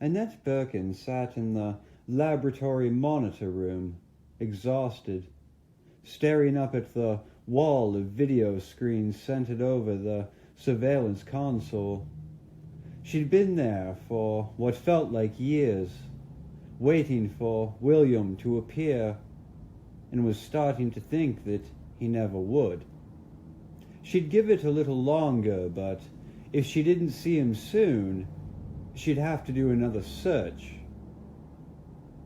Annette Birkin sat in the laboratory monitor room, exhausted, staring up at the wall of video screens centered over the surveillance console. She'd been there for what felt like years, waiting for William to appear, and was starting to think that he never would. She'd give it a little longer, but if she didn't see him soon, she'd have to do another search.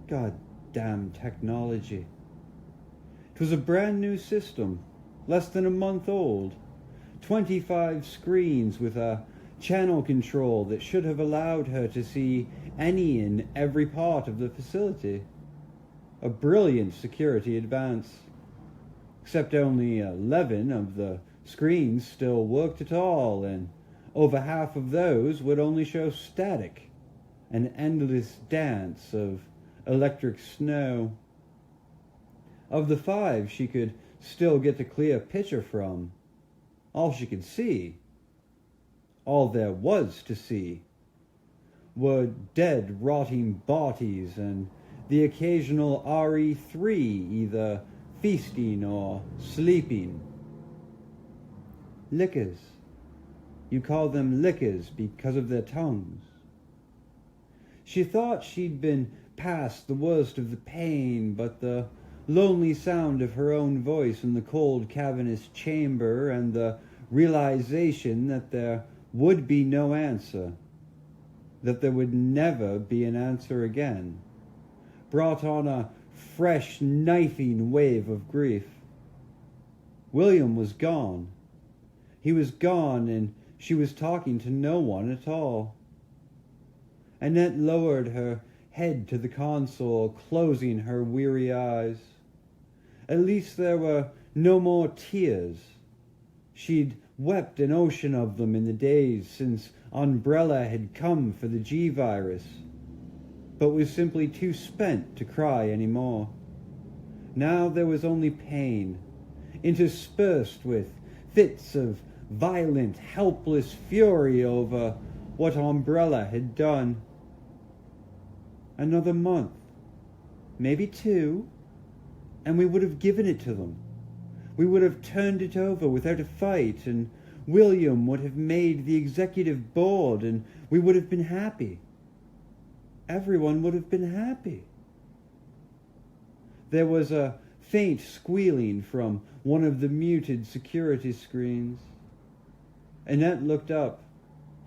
Goddamn technology. It was a brand new system, less than a month old. 25 screens with a channel control that should have allowed her to see any and every part of the facility. A brilliant security advance. Except only 11 of the screens still worked at all, and over half of those would only show static, an endless dance of electric snow. Of the 5 she could still get a clear picture from, all she could see, all there was to see, were dead, rotting bodies and the occasional RE3 either feasting or sleeping. Lickers. You call them lickers because of their tongues. She thought she'd been past the worst of the pain, but the lonely sound of her own voice in the cold, cavernous chamber and the realization that there would be no answer, that there would never be an answer again, brought on a fresh, knifing wave of grief. William was gone. He was gone, and she was talking to no one at all. Annette lowered her head to the console, closing her weary eyes. At least there were no more tears. She'd wept an ocean of them in the days since Umbrella had come for the G-virus, but was simply too spent to cry any more. Now there was only pain, interspersed with fits of violent, helpless fury over what Umbrella had done. Another month, maybe 2, and we would have given it to them. We would have turned it over without a fight, and William would have made the executive board, and we would have been happy. Everyone would have been happy. There was a faint squealing from one of the muted security screens. Annette looked up,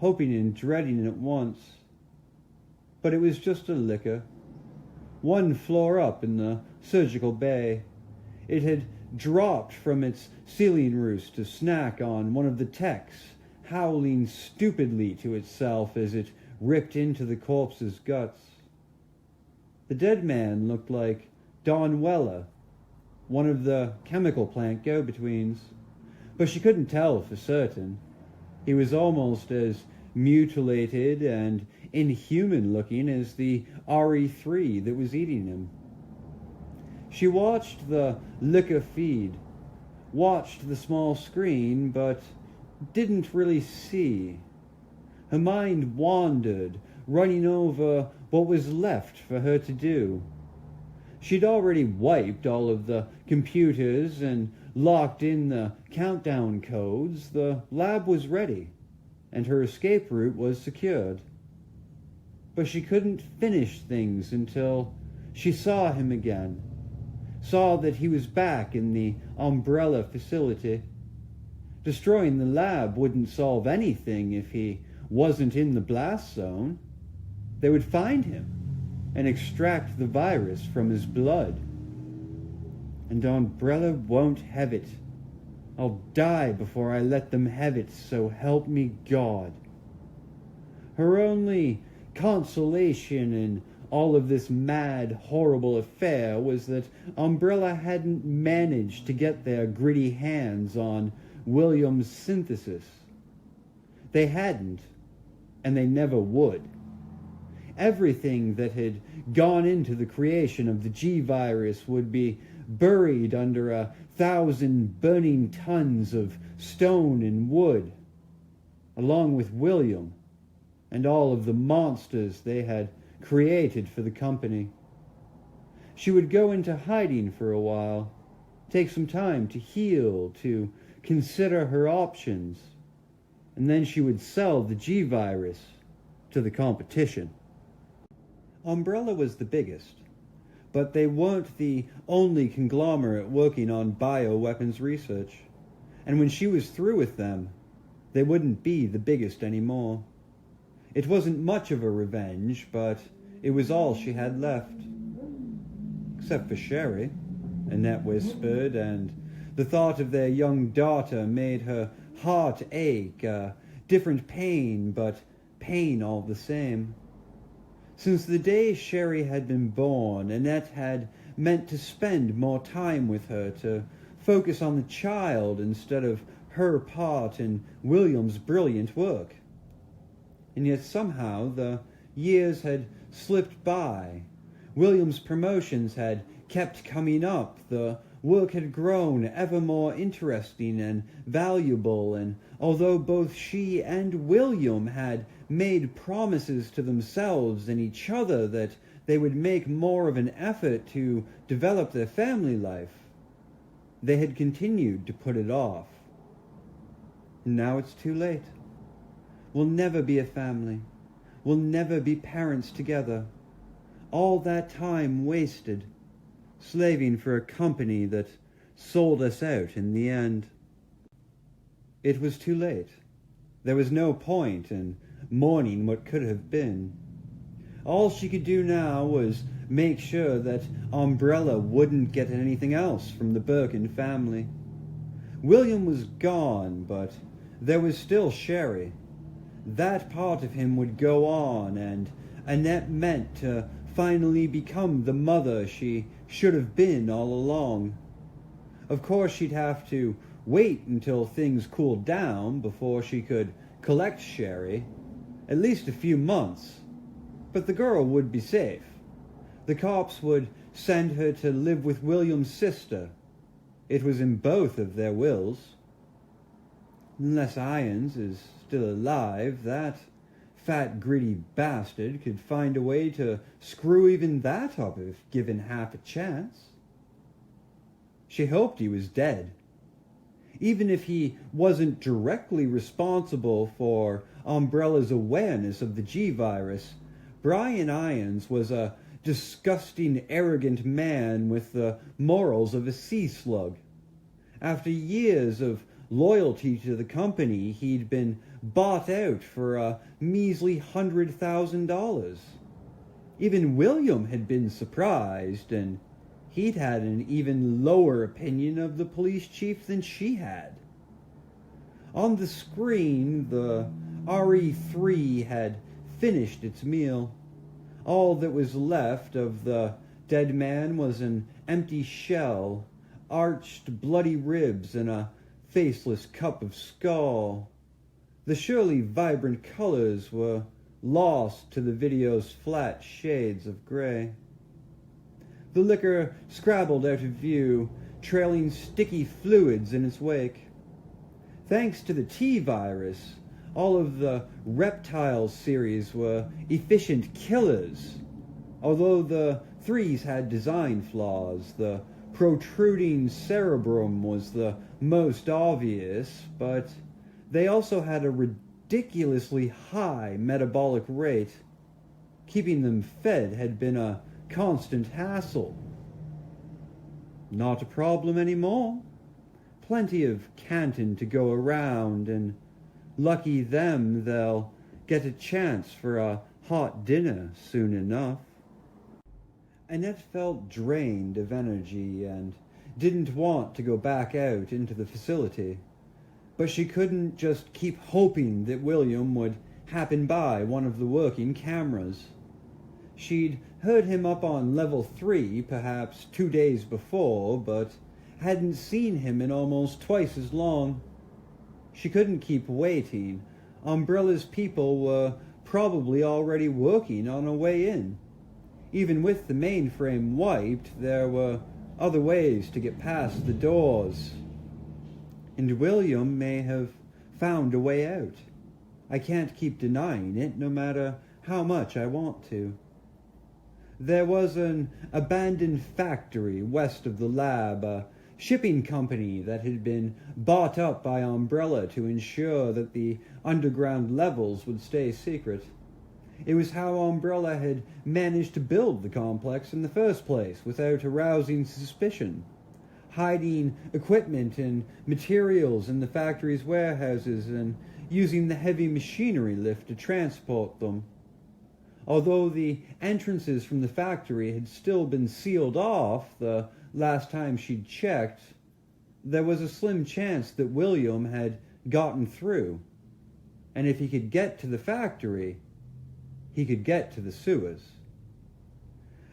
hoping and dreading it at once. But it was just a licker. 1 floor up in the surgical bay. It had dropped from its ceiling roost to snack on one of the techs, howling stupidly to itself as it ripped into the corpse's guts. The dead man looked like Don Weller, one of the chemical plant go-betweens, but she couldn't tell for certain. He was almost as mutilated and inhuman-looking as the RE3 that was eating him. She watched the liquor feed, watched the small screen, but didn't really see. Her mind wandered, running over what was left for her to do. She'd already wiped all of the computers and locked in the countdown codes. The lab was ready, and her escape route was secured. But she couldn't finish things until she saw him again, saw that he was back in the Umbrella facility. Destroying the lab wouldn't solve anything if he wasn't in the blast zone. They would find him and extract the virus from his blood. And Umbrella won't have it. I'll die before I let them have it, so help me God. Her only consolation in all of this mad, horrible affair was that Umbrella hadn't managed to get their gritty hands on William's synthesis. They hadn't, and they never would. Everything that had gone into the creation of the G-virus would be buried under 1,000 burning tons of stone and wood, along with William and all of the monsters they had created for the company. She would go into hiding for a while, take some time to heal, to consider her options, and then she would sell the G-Virus to the competition. Umbrella was the biggest, but they weren't the only conglomerate working on bioweapons research, and when she was through with them, they wouldn't be the biggest anymore. It wasn't much of a revenge, but it was all she had left. Except for Sherry, Annette whispered, and the thought of their young daughter made her heart ache, a different pain, but pain all the same. Since the day Sherry had been born, Annette had meant to spend more time with her, to focus on the child instead of her part in William's brilliant work. And yet somehow the years had slipped by. William's promotions had kept coming up. The work had grown ever more interesting and valuable, and although both she and William had made promises to themselves and each other that they would make more of an effort to develop their family life, they had continued to put it off. And now it's too late. We'll never be a family. We'll never be parents together. All that time wasted, slaving for a company that sold us out in the end. It was too late. There was no point in mourning what could have been. All she could do now was make sure that Umbrella wouldn't get anything else from the Birkin family. William was gone, but there was still Sherry. That part of him would go on, and Annette meant to finally become the mother she should have been all along. Of course, she'd have to wait until things cooled down before she could collect Sherry, at least a few months. But the girl would be safe. The cops would send her to live with William's sister. It was in both of their wills. Unless Irons is still alive, that fat, gritty bastard could find a way to screw even that up if given half a chance. She hoped he was dead. Even if he wasn't directly responsible for Umbrella's awareness of the G-Virus, Brian Irons was a disgusting, arrogant man with the morals of a sea slug. After years of loyalty to the company, he'd been bought out for a measly $100,000. Even William had been surprised, and he'd had an even lower opinion of the police chief than she had. On the screen, the RE3 had finished its meal. All that was left of the dead man was an empty shell, arched bloody ribs, and a faceless cup of skull. The surely vibrant colors were lost to the video's flat shades of gray. The liquor scrabbled out of view, trailing sticky fluids in its wake. Thanks to the T-Virus, all of the Reptiles series were efficient killers. Although the threes had design flaws, the protruding cerebrum was the most obvious, but they also had a ridiculously high metabolic rate. Keeping them fed had been a constant hassle. Not a problem anymore. Plenty of Canton to go around, and lucky them, they'll get a chance for a hot dinner soon enough. Annette felt drained of energy and didn't want to go back out into the facility. But she couldn't just keep hoping that William would happen by one of the working cameras. She'd heard him up on level 3 perhaps 2 days before, but hadn't seen him in almost twice as long. She couldn't keep waiting. Umbrella's people were probably already working on a way in. Even with the mainframe wiped, there were other ways to get past the doors. And William may have found a way out. I can't keep denying it, no matter how much I want to. There was an abandoned factory west of the lab, a shipping company that had been bought up by Umbrella to ensure that the underground levels would stay secret. It was how Umbrella had managed to build the complex in the first place without arousing suspicion, hiding equipment and materials in the factory's warehouses and using the heavy machinery lift to transport them. Although the entrances from the factory had still been sealed off the last time she'd checked, there was a slim chance that William had gotten through, and if he could get to the factory, he could get to the sewers.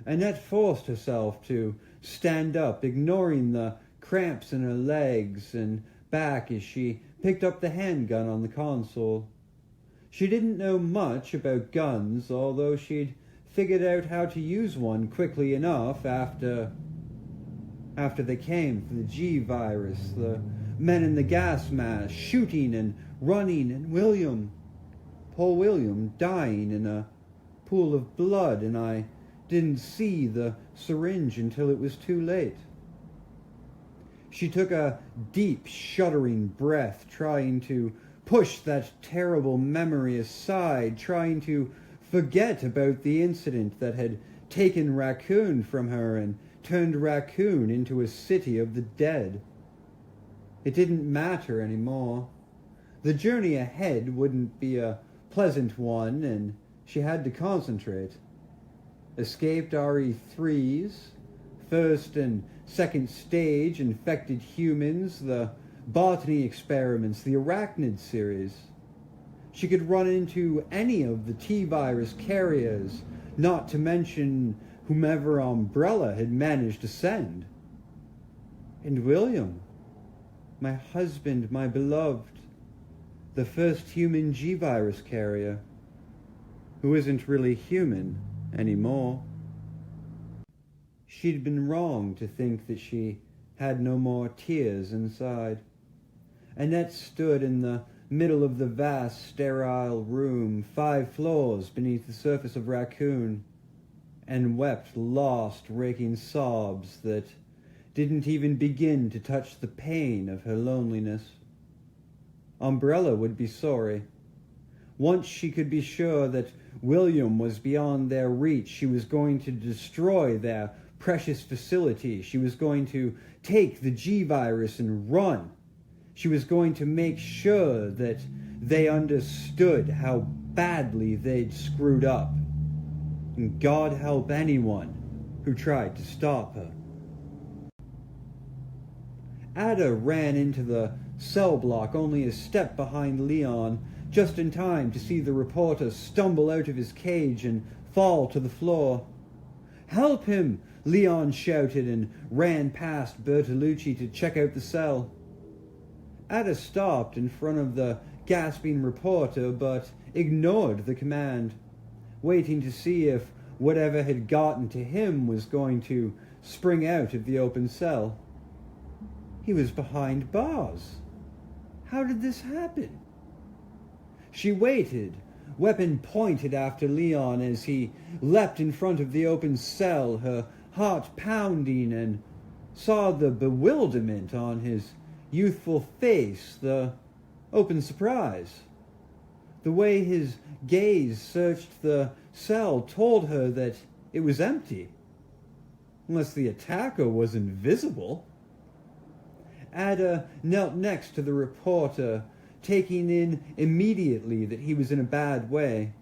Annette forced herself to stand up, ignoring the cramps in her legs and back as she picked up the handgun on the console. She didn't know much about guns, although she'd figured out how to use one quickly enough after they came for the G-virus, the men in the gas mask shooting and running, and poor William, dying in a pool of blood, and I didn't see the syringe until it was too late. She took a deep, shuddering breath, trying to push that terrible memory aside, trying to forget about the incident that had taken Raccoon from her and turned Raccoon into a city of the dead. It didn't matter anymore. The journey ahead wouldn't be a pleasant one, and she had to concentrate. Escaped RE3s, first and second stage infected humans, the botany experiments, the arachnid series. She could run into any of the T-virus carriers, not to mention whomever Umbrella had managed to send. And William, my husband, my beloved, the first human G-virus carrier, who isn't really human anymore. She'd been wrong to think that she had no more tears inside. Annette stood in the middle of the vast, sterile room, 5 floors beneath the surface of Raccoon, and wept lost, raking sobs that didn't even begin to touch the pain of her loneliness. Umbrella would be sorry. Once she could be sure that William was beyond their reach, she was going to destroy their precious facility. She was going to take the G-virus and run. She was going to make sure that they understood how badly they'd screwed up. And God help anyone who tried to stop her. Ada ran into the cell block only a step behind Leon, just in time to see the reporter stumble out of his cage and fall to the floor. "Help him!" Leon shouted and ran past Bertolucci to check out the cell. Ada stopped in front of the gasping reporter, but ignored the command, waiting to see if whatever had gotten to him was going to spring out of the open cell. He was behind bars. How did this happen? She waited, weapon pointed after Leon as he leapt in front of the open cell, her heart pounding, and saw the bewilderment on his youthful face, the open surprise. The way his gaze searched the cell told her that it was empty, unless the attacker was invisible. Ada knelt next to the reporter, taking in immediately that he was in a bad way,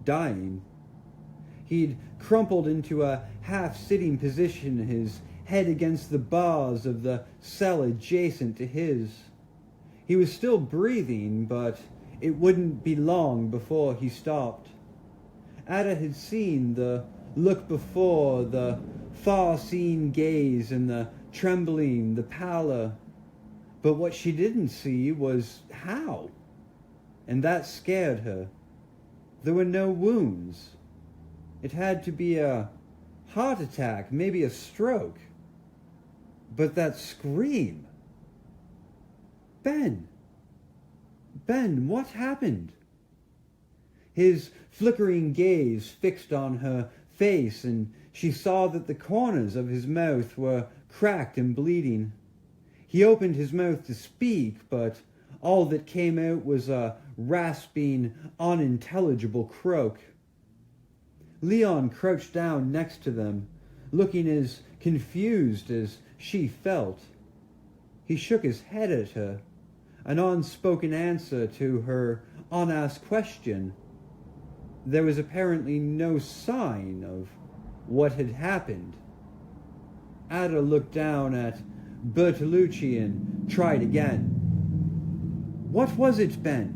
dying. He'd crumpled into a half-sitting position, his head against the bars of the cell adjacent to his. He was still breathing, but it wouldn't be long before he stopped. Ada had seen the look before, the far-seeing gaze and the trembling, the pallor. But what she didn't see was how. And that scared her. There were no wounds. It had to be a heart attack, maybe a stroke. But that scream. Ben, what happened? his flickering gaze fixed on her face, and she saw that the corners of his mouth were cracked and bleeding. He opened his mouth to speak, but all that came out was a rasping, unintelligible croak. Leon crouched down next to them, looking as confused as she felt. He shook his head at her, an unspoken answer to her unasked question. There was apparently no sign of what had happened. Ada looked down at Bertolucci and tried again. What was it, Ben?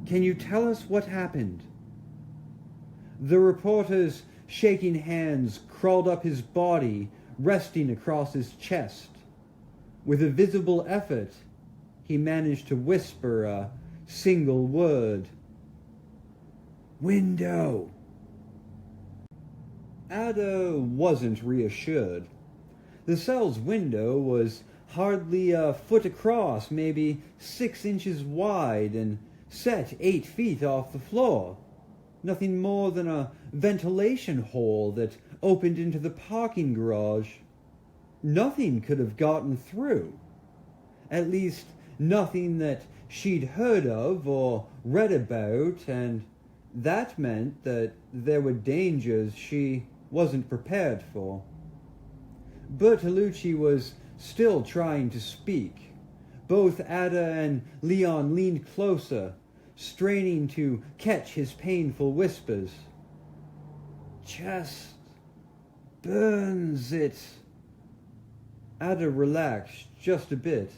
Can you tell us what happened? The reporter's shaking hands crawled up his body, resting across his chest. With a visible effort, he managed to whisper a single word. Window. Ada wasn't reassured. The cell's window was hardly a foot across, maybe 6 inches wide, and set 8 feet off the floor. Nothing more than a ventilation hole that opened into the parking garage. Nothing could have gotten through. At least nothing that she'd heard of or read about, and that meant that there were dangers she wasn't prepared for. Bertolucci was still trying to speak. Both Ada and Leon leaned closer, straining to catch his painful whispers. Just burns it. Ada relaxed just a bit.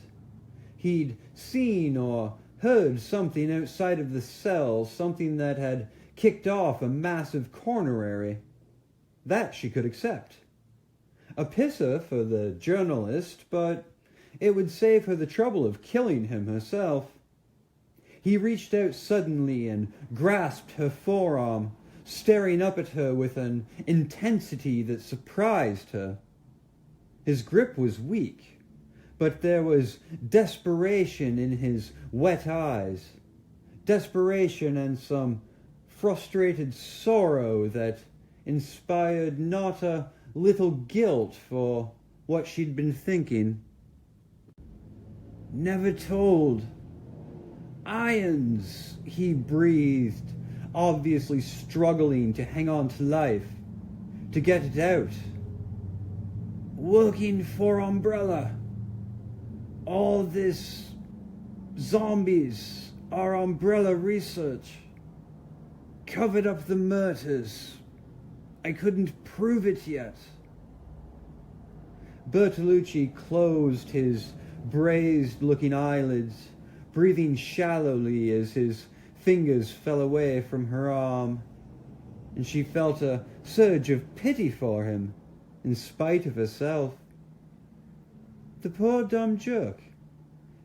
He'd seen or heard something outside of the cell, something that had kicked off a massive coronary. That she could accept. A pisser for the journalist, but it would save her the trouble of killing him herself. He reached out suddenly and grasped her forearm, staring up at her with an intensity that surprised her. His grip was weak, but there was desperation in his wet eyes. Desperation and some frustrated sorrow that inspired not a little guilt for what she'd been thinking. Never told. Irons, he breathed, obviously struggling to hang on to life, to get it out. Working for Umbrella. All this zombies are Umbrella research. Covered up the murders. I couldn't prove it yet. Bertolucci closed his braised-looking eyelids, breathing shallowly as his fingers fell away from her arm, and she felt a surge of pity for him, in spite of herself. The poor dumb jerk.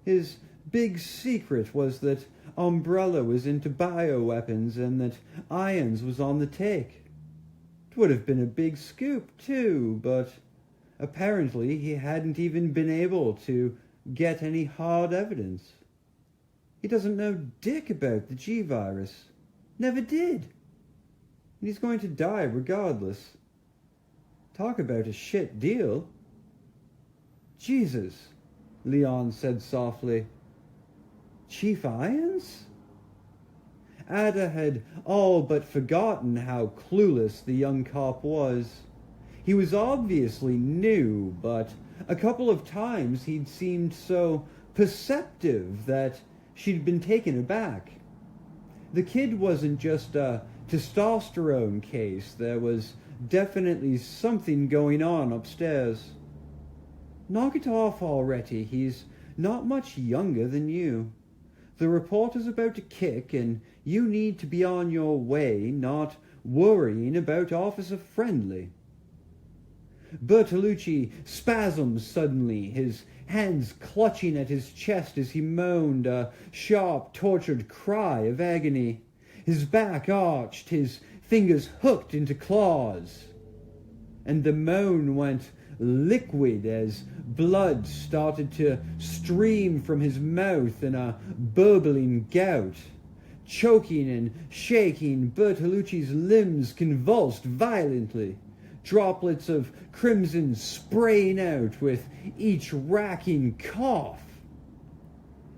His big secret was that Umbrella was into bioweapons and that Irons was on the take. It would have been a big scoop, too, but apparently he hadn't even been able to get any hard evidence. He doesn't know dick about the G-virus. Never did. And he's going to die regardless. Talk about a shit deal. Jesus, Leon said softly. Chief Irons? Ada had all but forgotten how clueless the young cop was. He was obviously new, but a couple of times he'd seemed so perceptive that she'd been taken aback. The kid wasn't just a testosterone case. There was definitely something going on upstairs. Knock it off already. He's not much younger than you. The reporter's about to kick, and you need to be on your way, not worrying about Officer Friendly. Bertolucci spasmed suddenly, his hands clutching at his chest as he moaned a sharp, tortured cry of agony. His back arched, his fingers hooked into claws. And the moan went liquid as blood started to stream from his mouth in a burbling gout. Choking and shaking, Bertolucci's limbs convulsed violently, droplets of crimson spraying out with each racking cough.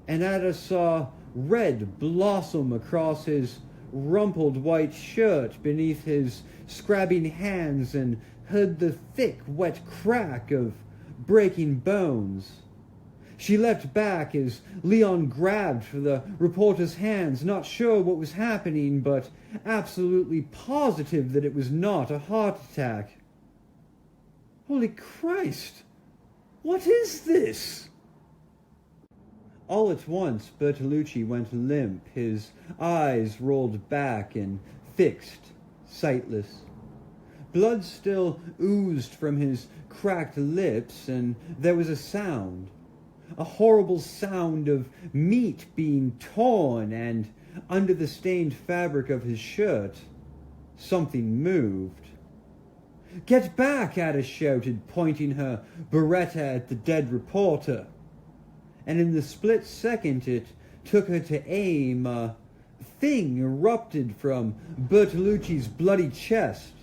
And Ada saw red blossom across his rumpled white shirt beneath his scrabbing hands and heard the thick, wet crack of breaking bones. She leapt back as Leon grabbed for the reporter's hands, not sure what was happening, but absolutely positive that it was not a heart attack. Holy Christ! What is this? All at once, Bertolucci went limp, his eyes rolled back and fixed, sightless. Blood still oozed from his cracked lips, and there was a sound. A horrible sound of meat being torn, and under the stained fabric of his shirt, something moved. "Get back!" Ada shouted, pointing her Beretta at the dead reporter. And in the split second it took her to aim, a thing erupted from Bertolucci's bloody chest.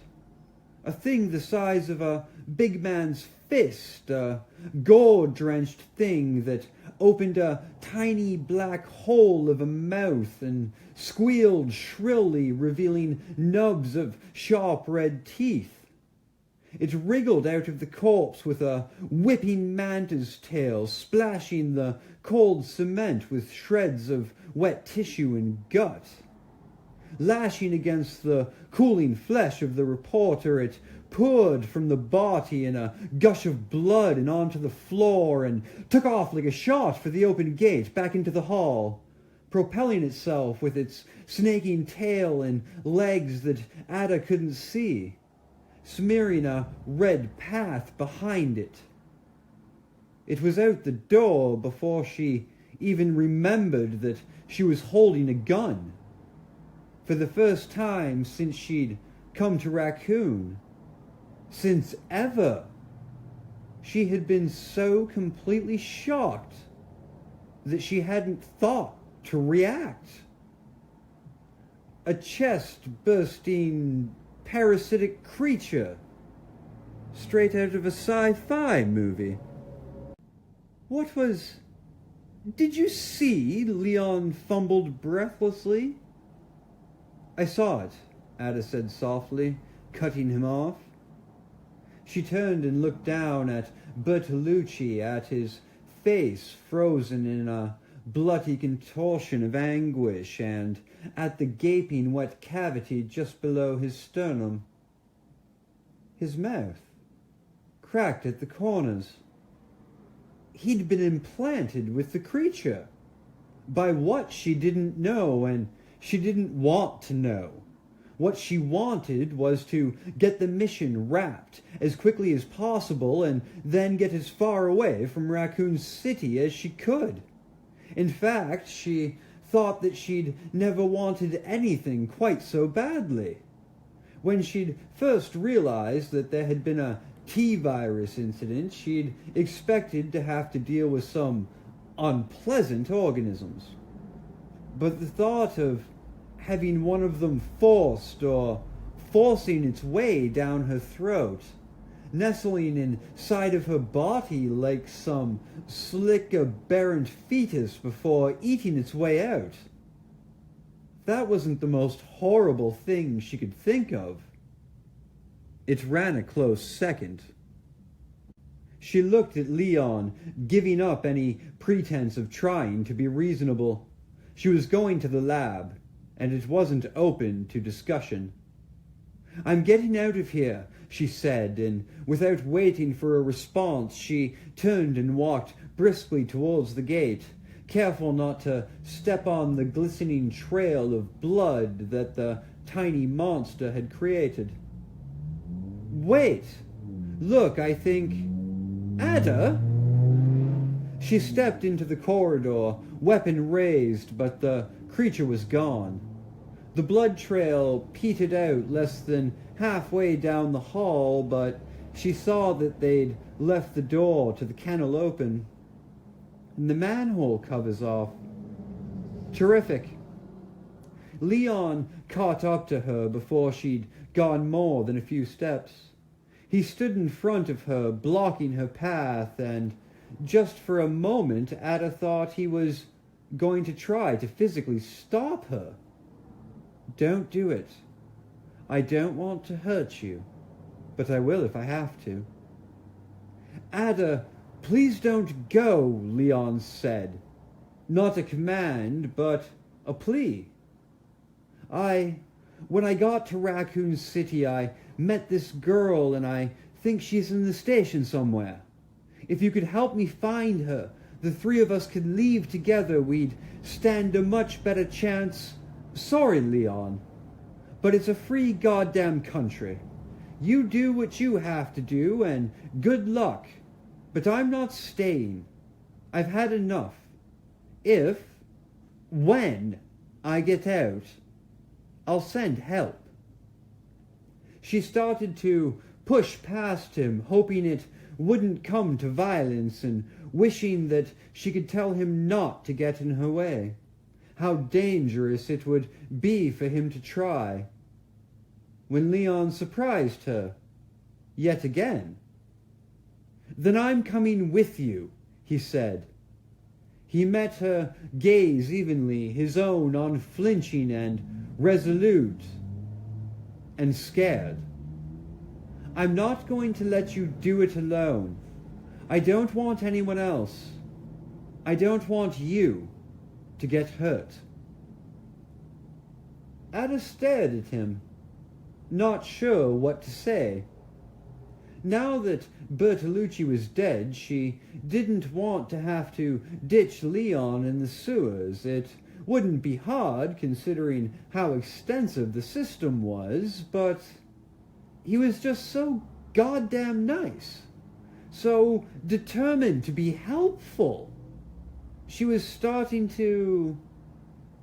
A thing the size of a big man's fist, a gore-drenched thing that opened a tiny black hole of a mouth and squealed shrilly, revealing nubs of sharp red teeth. It wriggled out of the corpse with a whipping manta's tail, splashing the cold cement with shreds of wet tissue and gut. Lashing against the cooling flesh of the reporter, it poured from the body in a gush of blood and onto the floor and took off like a shot for the open gate back into the hall, propelling itself with its snaking tail and legs that Ada couldn't see, smearing a red path behind it. It was out the door before she even remembered that she was holding a gun. For the first time since she'd come to Raccoon, since ever, she had been so completely shocked that she hadn't thought to react. A chest-bursting parasitic creature, straight out of a sci-fi movie. What was... Did you see? Leon fumbled breathlessly. I saw it, Ada said softly, cutting him off. She turned and looked down at Bertolucci, at his face frozen in a bloody contortion of anguish, and at the gaping wet cavity just below his sternum. His mouth, cracked at the corners. He'd been implanted with the creature. By what she didn't know, and she didn't want to know. What she wanted was to get the mission wrapped as quickly as possible and then get as far away from Raccoon City as she could. In fact, she thought that she'd never wanted anything quite so badly. When she'd first realized that there had been a T-virus incident, she'd expected to have to deal with some unpleasant organisms. But the thought of having one of them forced or forcing its way down her throat, nestling inside of her body like some slick, aberrant fetus before eating its way out, that wasn't the most horrible thing she could think of. It ran a close second. She looked at Leon, giving up any pretense of trying to be reasonable. She was going to the lab, and it wasn't open to discussion. "I'm getting out of here," she said, and without waiting for a response, she turned and walked briskly towards the gate, careful not to step on the glistening trail of blood that the tiny monster had created. "Wait! Look, I think... Ada?" She stepped into the corridor, weapon raised, but the creature was gone. The blood trail petered out less than halfway down the hall, but she saw that they'd left the door to the kennel open. And the manhole covers off. Terrific. Leon caught up to her before she'd gone more than a few steps. He stood in front of her, blocking her path, and just for a moment Ada thought he was going to try to physically stop her. "Don't do it. I don't want to hurt you, but I will if I have to." "Ada, please don't go," Leon said. Not a command, but a plea. When I got to Raccoon City, I met this girl, and I think she's in the station somewhere. If you could help me find her, the three of us could leave together. We'd stand a much better chance. Sorry, Leon, but it's a free goddamn country. You do what you have to do, and good luck. But I'm not staying. I've had enough. When I get out, I'll send help." She started to push past him, hoping it wouldn't come to violence and wishing that she could tell him not to get in her way. How dangerous it would be for him to try. When Leon surprised her, yet again. "Then I'm coming with you," he said. He met her gaze evenly, his own unflinching and resolute and scared. "I'm not going to let you do it alone. I don't want anyone else. I don't want you to get hurt." Ada stared at him, not sure what to say. Now that Bertolucci was dead, she didn't want to have to ditch Leon in the sewers. It wouldn't be hard, considering how extensive the system was, but he was just so goddamn nice, so determined to be helpful. She was starting to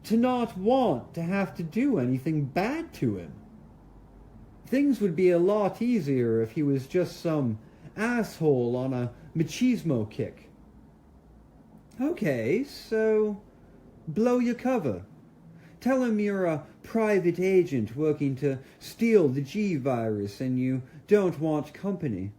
not want to have to do anything bad to him. Things would be a lot easier if he was just some asshole on a machismo kick. "Okay, so blow your cover. Tell him you're a private agent working to steal the G-virus and you don't want company.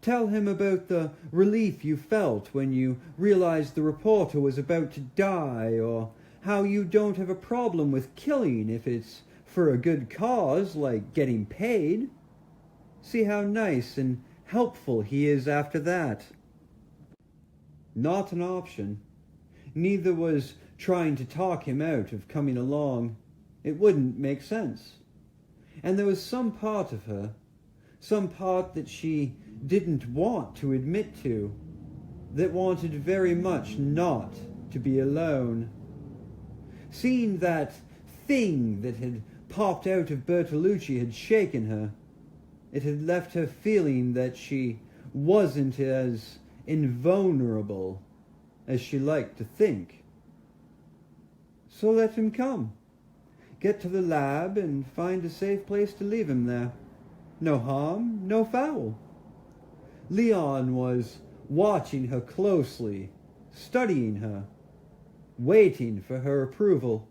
Tell him about the relief you felt when you realized the reporter was about to die, or how you don't have a problem with killing if it's for a good cause, like getting paid. See how nice and helpful he is after that." Not an option. Neither was trying to talk him out of coming along. It wouldn't make sense. And there was some part of her, some part that she didn't want to admit to, that wanted very much not to be alone. Seeing that thing that had popped out of Bertolucci had shaken her. It had left her feeling that she wasn't as invulnerable as she liked to think. So let him come. Get to the lab and find a safe place to leave him there. No harm, no foul. Leon was watching her closely, studying her, waiting for her approval.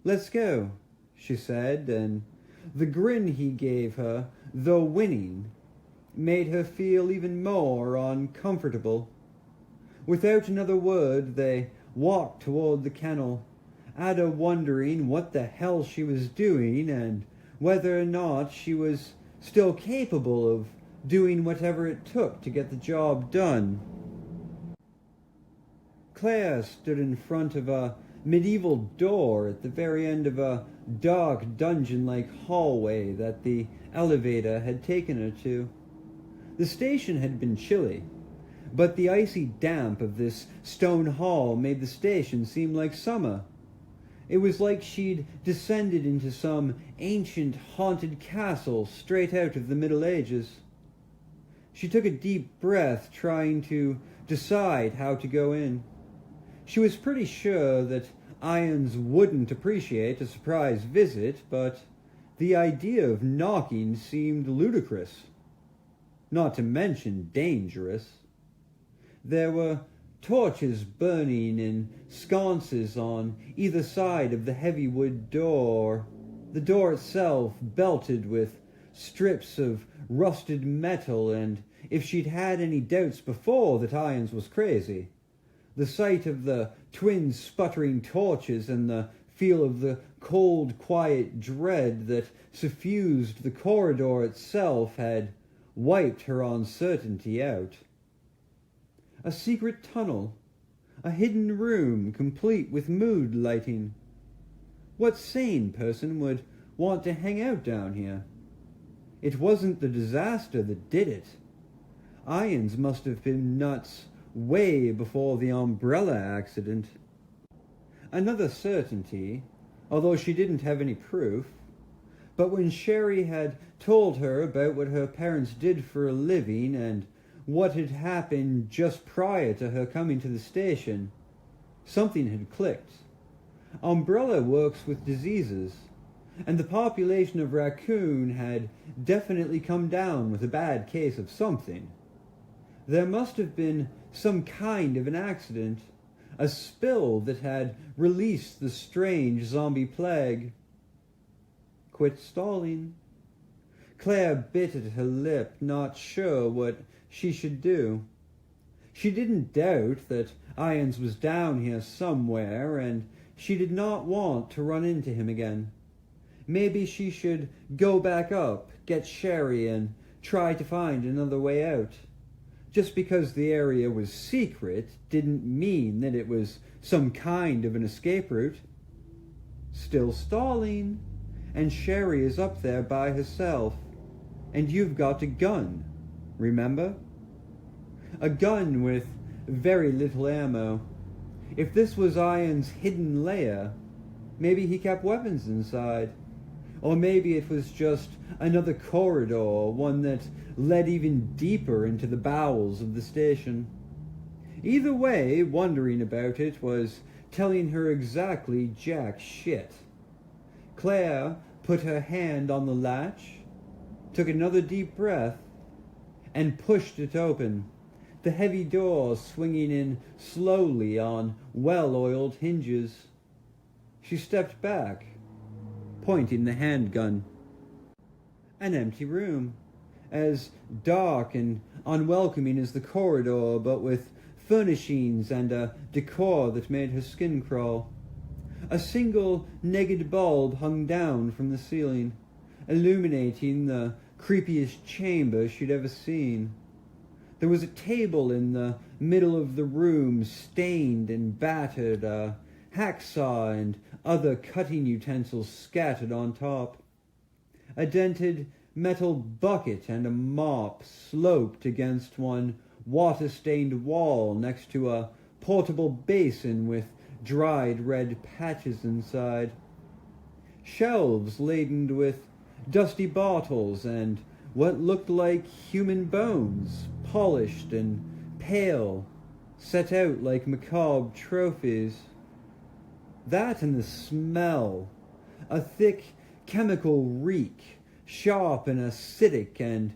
"Let's go," she said, and the grin he gave her, though winning, made her feel even more uncomfortable. Without another word, they walked toward the kennel, Ada wondering what the hell she was doing and whether or not she was still capable of doing whatever it took to get the job done. Claire stood in front of a medieval door at the very end of a dark dungeon-like hallway that the elevator had taken her to. The station had been chilly, but the icy damp of this stone hall made the station seem like summer. It was like she'd descended into some ancient haunted castle straight out of the Middle Ages. She took a deep breath, trying to decide how to go in. She was pretty sure that Irons wouldn't appreciate a surprise visit, but the idea of knocking seemed ludicrous, not to mention dangerous. There were torches burning in sconces on either side of the heavy wood door, the door itself belted with strips of rusted metal, and if she'd had any doubts before that Irons was crazy, the sight of the twin sputtering torches and the feel of the cold, quiet dread that suffused the corridor itself had wiped her uncertainty out. A secret tunnel, a hidden room complete with mood lighting. What sane person would want to hang out down here? It wasn't the disaster that did it. Irons must have been nuts way before the umbrella accident. Another certainty, although she didn't have any proof, but when Sherry had told her about what her parents did for a living and what had happened just prior to her coming to the station, something had clicked. Umbrella works with diseases, and the population of Raccoon had definitely come down with a bad case of something. There must have been some kind of an accident, a spill that had released the strange zombie plague. Quit stalling. Claire bit at her lip, not sure what she should do. She didn't doubt that Irons was down here somewhere, and she did not want to run into him again. Maybe she should go back up, get Sherry, and try to find another way out. Just because the area was secret didn't mean that it was some kind of an escape route. Still stalling, and Sherry is up there by herself, and you've got a gun, remember? A gun with very little ammo. If this was Irons' hidden lair, maybe he kept weapons inside. Or maybe it was just another corridor, one that led even deeper into the bowels of the station. Either way, wondering about it was telling her exactly jack shit. Claire put her hand on the latch, took another deep breath, and pushed it open, the heavy door swinging in slowly on well-oiled hinges. She stepped back, pointing the handgun. An empty room, as dark and unwelcoming as the corridor, but with furnishings and a decor that made her skin crawl. A single naked bulb hung down from the ceiling, illuminating the creepiest chamber she'd ever seen. There was a table in the middle of the room, stained and battered, a hacksaw and other cutting utensils scattered on top. A dented metal bucket and a mop sloped against one water-stained wall next to a portable basin with dried red patches inside. Shelves laden with dusty bottles and what looked like human bones, polished and pale, set out like macabre trophies. That and the smell, a thick chemical reek, sharp and acidic and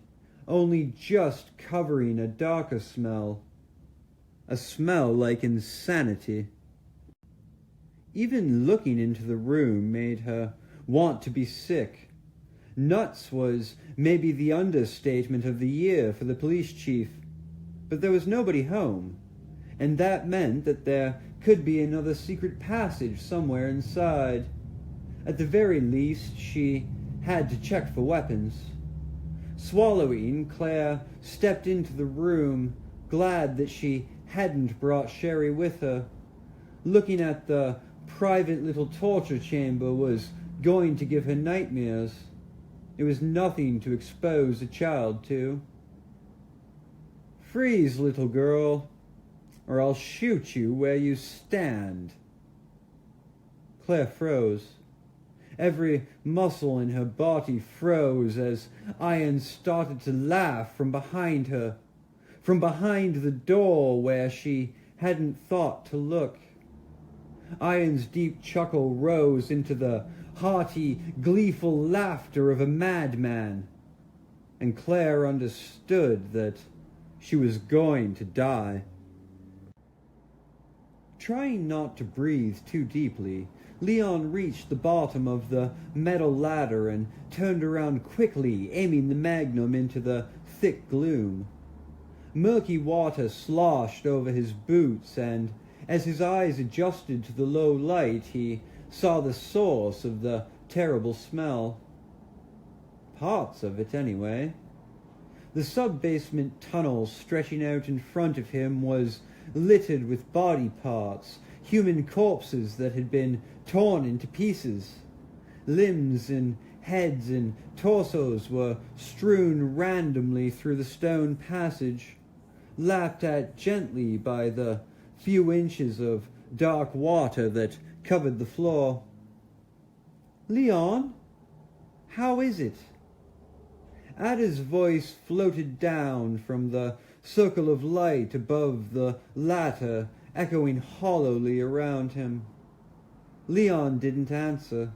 only just covering a darker smell, a smell like insanity. Even looking into the room made her want to be sick. Nuts was maybe the understatement of the year for the police chief, but there was nobody home, and that meant that there could be another secret passage somewhere inside. At the very least, she had to check for weapons. Swallowing, Claire stepped into the room, glad that she hadn't brought Sherry with her. Looking at the private little torture chamber was going to give her nightmares. It was nothing to expose a child to. Freeze, little girl, or I'll shoot you where you stand. Claire froze. Every muscle in her body froze as Irons started to laugh from behind her, from behind the door where she hadn't thought to look. Irons' deep chuckle rose into the hearty, gleeful laughter of a madman, and Claire understood that she was going to die. Trying not to breathe too deeply, Leon reached the bottom of the metal ladder and turned around quickly, aiming the magnum into the thick gloom. Murky water sloshed over his boots, and as his eyes adjusted to the low light, he saw the source of the terrible smell. Parts of it, anyway. The sub-basement tunnel stretching out in front of him was littered with body parts, human corpses that had been torn into pieces. Limbs and heads and torsos were strewn randomly through the stone passage, lapped at gently by the few inches of dark water that covered the floor. "Leon, how is it?" Ada's voice floated down from the circle of light above the ladder, echoing hollowly around him. Leon didn't answer,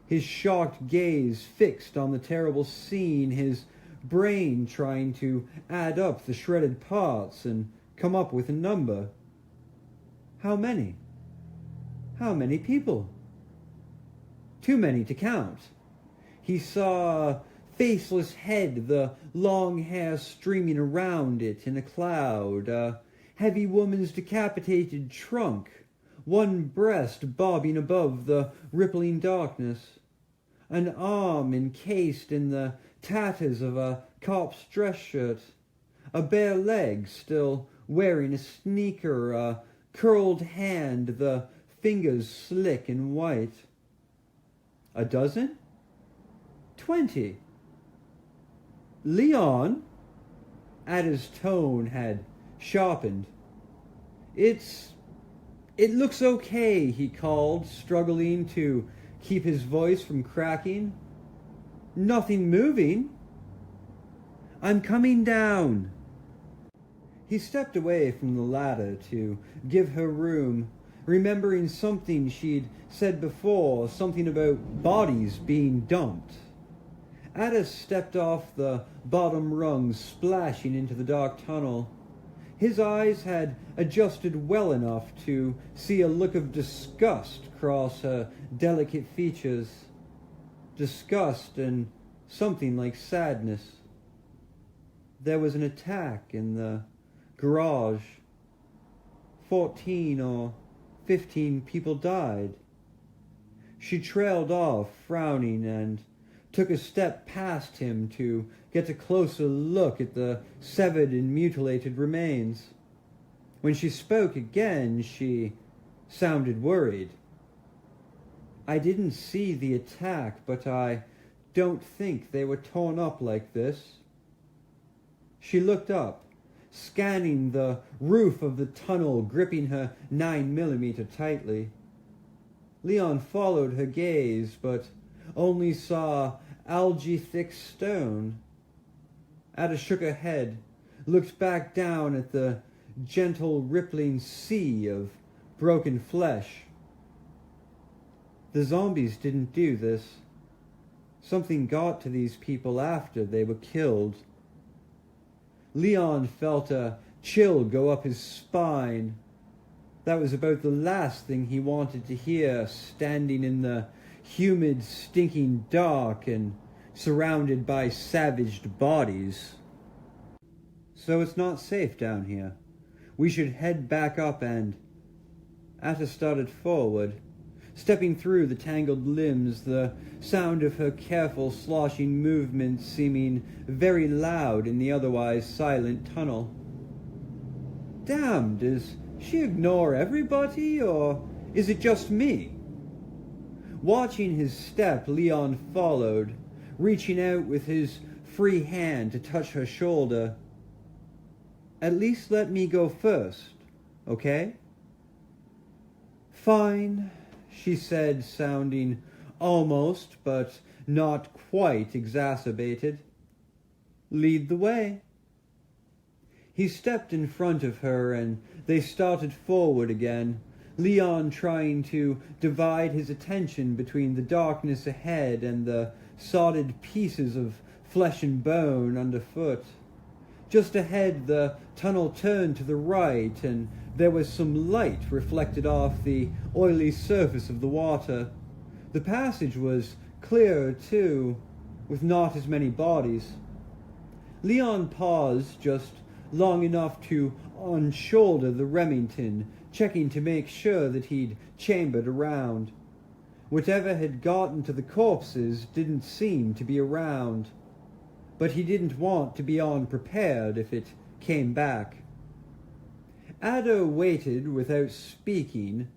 his shocked gaze fixed on the terrible scene, his brain trying to add up the shredded parts and come up with a number. How many? How many people? Too many to count. He saw a faceless head, the long hair streaming around it in a cloud, a heavy woman's decapitated trunk, one breast bobbing above the rippling darkness, an arm encased in the tatters of a cop's dress shirt, a bare leg still wearing a sneaker, a curled hand, the fingers slick and white. A dozen? 20. "Leon?" Ada's tone had sharpened. It looks okay," he called, struggling to keep his voice from cracking. "Nothing moving." "I'm coming down." He stepped away from the ladder to give her room, remembering something she'd said before, something about bodies being dumped. Ada stepped off the bottom rung, splashing into the dark tunnel. His eyes had adjusted well enough to see a look of disgust cross her delicate features. Disgust and something like sadness. There was an attack in the garage. 14 or 15 people died. She trailed off, frowning, and took a step past him to get a closer look at the severed and mutilated remains. When she spoke again, she sounded worried. "I didn't see the attack, but I don't think they were torn up like this." She looked up, scanning the roof of the tunnel, gripping her 9mm tightly. Leon followed her gaze, but only saw algae-thick stone. Ada shook her head, looked back down at the gentle rippling sea of broken flesh. The zombies didn't do this. Something got to these people after they were killed. Leon felt a chill go up his spine. That was about the last thing he wanted to hear, standing in the humid, stinking dark and surrounded by savaged bodies. "So it's not safe down here. We should head back up and..." Atta started forward, stepping through the tangled limbs, the sound of her careful sloshing movements seeming very loud in the otherwise silent tunnel. "Damn, does she ignore everybody, or is it just me?" Watching his step, Leon followed, reaching out with his free hand to touch her shoulder. "At least let me go first, okay?" "Fine," she said, sounding almost, but not quite exacerbated. "Lead the way." He stepped in front of her, and they started forward again, Leon trying to divide his attention between the darkness ahead and the sodded pieces of flesh and bone underfoot, Just ahead, the tunnel turned to the right, and there was some light reflected off the oily surface of the water. The passage was clearer, too, with not as many bodies. Leon paused just long enough to unshoulder the Remington, checking to make sure that he'd chambered around. Whatever had gotten to the corpses didn't seem to be around, but he didn't want to be unprepared if it came back. Ada waited without speaking,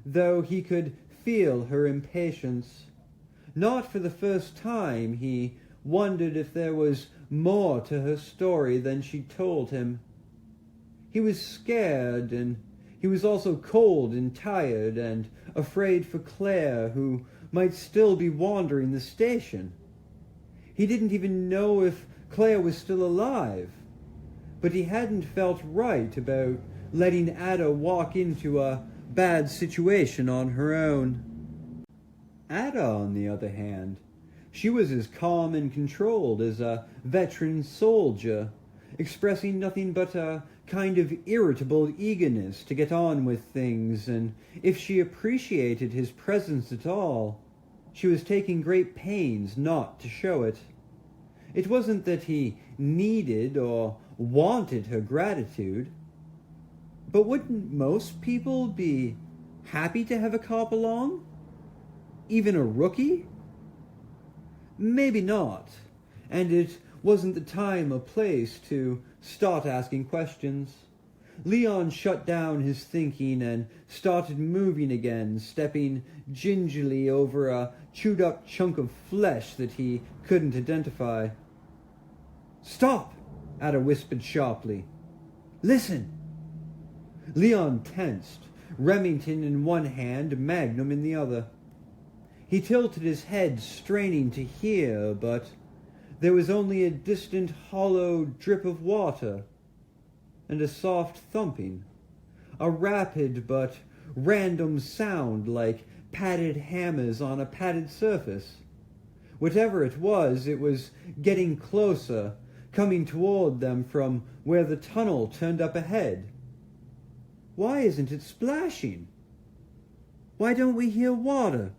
though he could feel her impatience. Not for the first time, he wondered if there was more to her story than she'd told him. He was scared, and he was also cold and tired and afraid for Claire, who might still be wandering the station. He didn't even know if Claire was still alive, but he hadn't felt right about letting Ada walk into a bad situation on her own. Ada, on the other hand, she was as calm and controlled as a veteran soldier, expressing nothing but a kind of irritable eagerness to get on with things, and if she appreciated his presence at all, she was taking great pains not to show it. It wasn't that he needed or wanted her gratitude, but wouldn't most people be happy to have a cop along? Even a rookie? Maybe not, and it wasn't the time or place to start asking questions. Leon shut down his thinking and started moving again, stepping gingerly over a chewed-up chunk of flesh that he couldn't identify. "Stop!" Ada whispered sharply. "Listen!" Leon tensed, Remington in one hand, Magnum in the other. He tilted his head, straining to hear, but there was only a distant hollow drip of water and a soft thumping, a rapid but random sound like padded hammers on a padded surface. Whatever it was getting closer, coming toward them from where the tunnel turned up ahead. Why isn't it splashing? Why don't we hear water?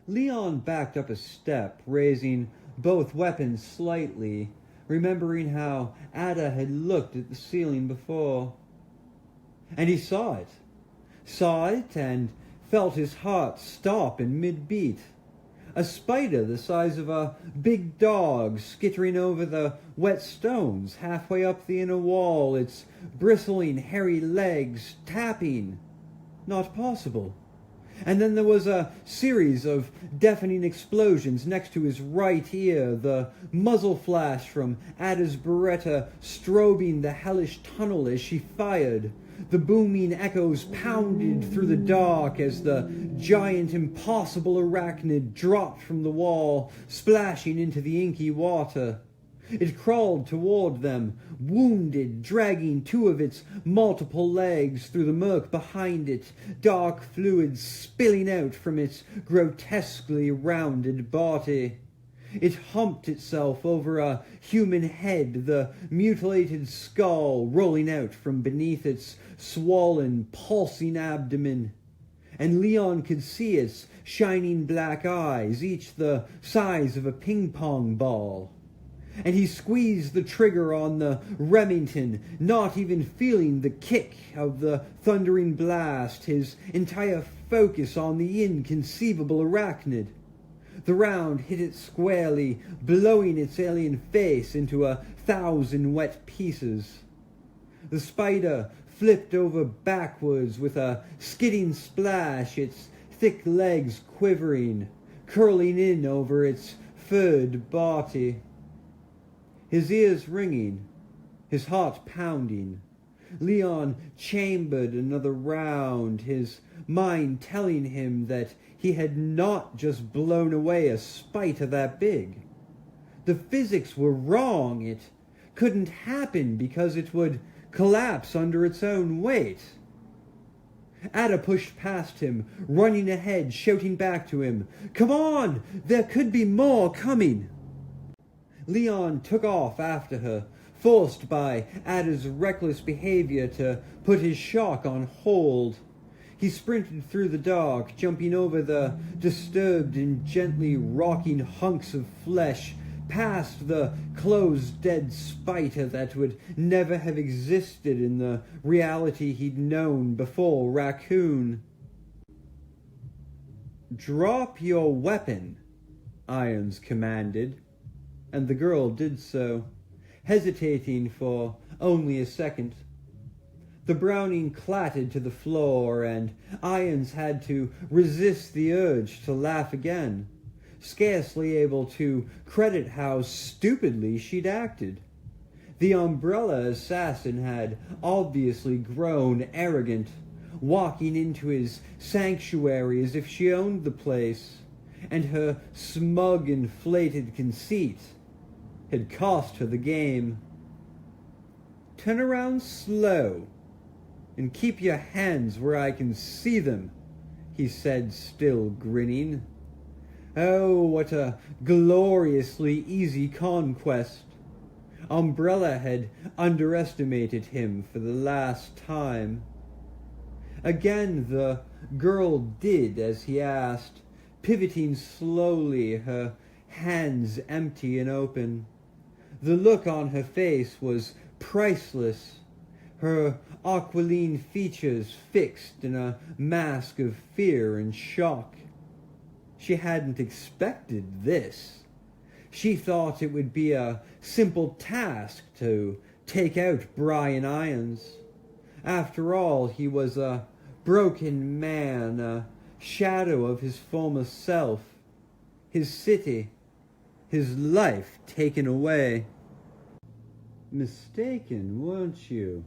Leon backed up a step, raising both weapons slightly, remembering how Ada had looked at the ceiling before. And he saw it and felt his heart stop in mid-beat. A spider the size of a big dog skittering over the wet stones halfway up the inner wall, its bristling hairy legs tapping. Not possible. And then there was a series of deafening explosions next to his right ear, the muzzle flash from Ada's Beretta strobing the hellish tunnel as she fired. The booming echoes pounded through the dark as the giant impossible arachnid dropped from the wall, splashing into the inky water. It crawled toward them, wounded, dragging two of its multiple legs through the murk behind it, dark fluids spilling out from its grotesquely rounded body. It humped itself over a human head, the mutilated skull rolling out from beneath its swollen, pulsing abdomen. And Leon could see its shining black eyes, each the size of a ping-pong ball. And he squeezed the trigger on the Remington, not even feeling the kick of the thundering blast, his entire focus on the inconceivable arachnid. The round hit it squarely, blowing its alien face into 1,000 wet pieces. The spider flipped over backwards with a skidding splash, its thick legs quivering, curling in over its furred body. His ears ringing, his heart pounding. Leon chambered another round, his mind telling him that he had not just blown away a spider that big. The physics were wrong. It couldn't happen because it would collapse under its own weight. Ada pushed past him, running ahead, shouting back to him, "Come on! There could be more coming!" Leon took off after her, forced by Ada's reckless behavior to put his shark on hold. He sprinted through the dark, jumping over the disturbed and gently rocking hunks of flesh, past the closed dead spider that would never have existed in the reality he'd known before Raccoon. "Drop your weapon," Irons commanded, and the girl did so, hesitating for only a second. The Browning clattered to the floor, and Irons had to resist the urge to laugh again, scarcely able to credit how stupidly she'd acted. The umbrella assassin had obviously grown arrogant, walking into his sanctuary as if she owned the place, and her smug, inflated conceit had cost her the game. "Turn around slow, and keep your hands where I can see them," he said, still grinning. Oh, what a gloriously easy conquest. Umbrella had underestimated him for the last time. Again the girl did as he asked, pivoting slowly, her hands empty and open. The look on her face was priceless, her aquiline features fixed in a mask of fear and shock. She hadn't expected this. She thought it would be a simple task to take out Brian Irons. After all, he was a broken man, a shadow of his former self, his city, his life taken away. "Mistaken, weren't you?"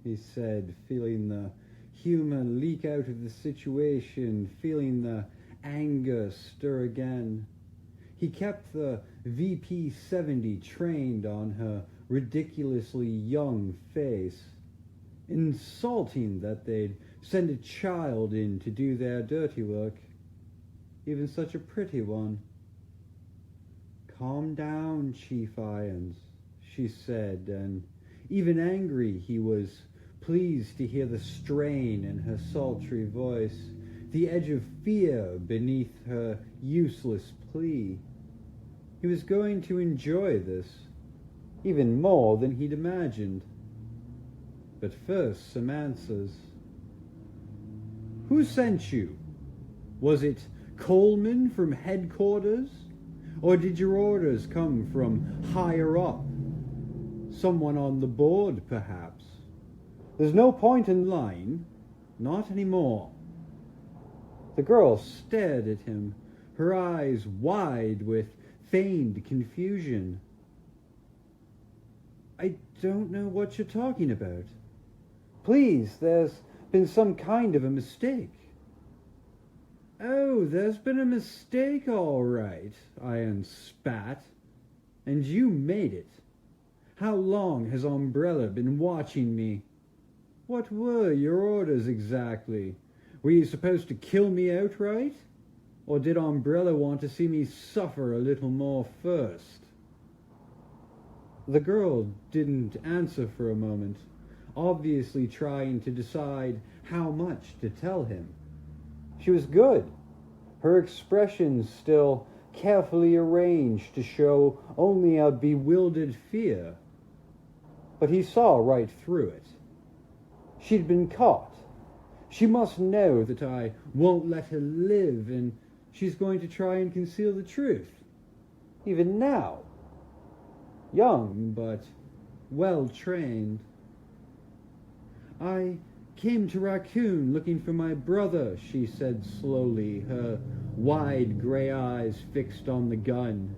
he said, feeling the humor leak out of the situation, feeling the anger stir again. He kept the VP-70 trained on her ridiculously young face. Insulting that they'd send a child in to do their dirty work, even such a pretty one. "Calm down, Chief Irons," she said, and even angry, he was pleased to hear the strain in her sultry voice, the edge of fear beneath her useless plea. He was going to enjoy this, even more than he'd imagined. But first, some answers. "Who sent you? Was it Coleman from headquarters? Or did your orders come from higher up? Someone on the board, perhaps? There's no point in lying. Not anymore." The girl stared at him, her eyes wide with feigned confusion. "I don't know what you're talking about. Please, there's been some kind of a mistake." "Oh, there's been a mistake, all right," Irons spat. "And you made it. How long has Umbrella been watching me? What were your orders exactly? Were you supposed to kill me outright? Or did Umbrella want to see me suffer a little more first?" The girl didn't answer for a moment, obviously trying to decide how much to tell him. She was good, her expressions still carefully arranged to show only a bewildered fear. But he saw right through it. She'd been caught. She must know that I won't let her live, and she's going to try and conceal the truth. Even now. Young, but well-trained. "I came to Raccoon looking for my brother," she said slowly, her wide gray eyes fixed on the gun.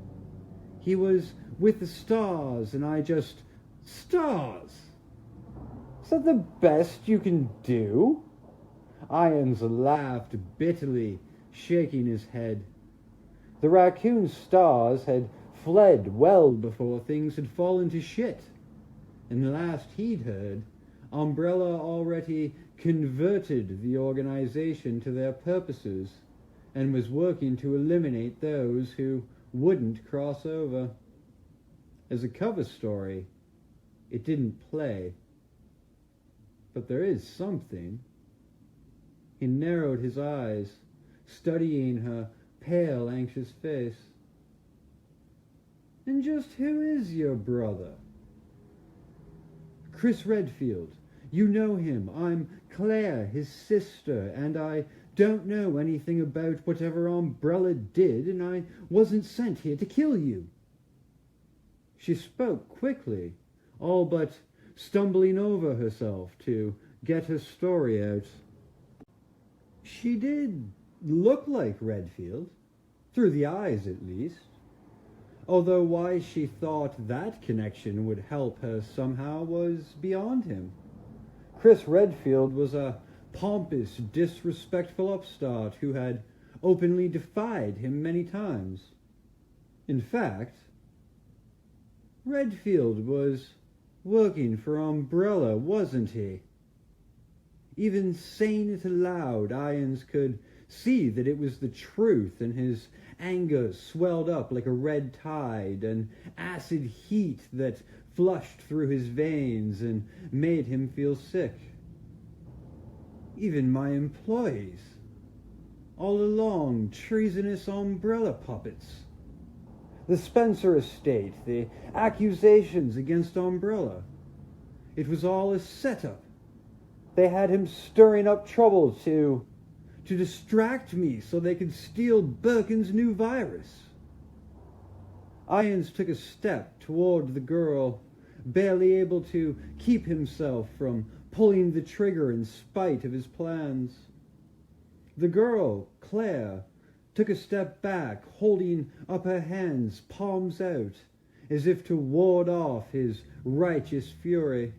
"He was with the stars, and I just..." "Stars? Is that the best you can do?" Irons laughed bitterly, shaking his head. The Raccoon stars had fled well before things had fallen to shit, and last he'd heard, Umbrella already converted the organization to their purposes and was working to eliminate those who wouldn't cross over. As a cover story, It didn't play. But there is something. He narrowed his eyes, studying her pale, anxious face. And just who is your brother? Chris Redfield. You know him. I'm Claire, his sister, and I don't know anything about whatever Umbrella did, and I wasn't sent here to kill you. She spoke quickly, all but stumbling over herself to get her story out. She did look like Redfield, through the eyes at least, although why she thought that connection would help her somehow was beyond him. Chris Redfield was a pompous, disrespectful upstart who had openly defied him many times. In fact, Redfield was working for Umbrella, wasn't he? Even saying it aloud, Irons could see that it was the truth, and his anger swelled up like a red tide, an acid heat that flushed through his veins and made him feel sick. Even my employees, all along treasonous Umbrella puppets. The Spencer estate, the accusations against Umbrella. It was all a setup. They had him stirring up trouble to distract me so they could steal Birkin's new virus. Irons took a step toward the girl, barely able to keep himself from pulling the trigger in spite of his plans. The girl, Claire, took a step back, holding up her hands, palms out, as if to ward off his righteous fury.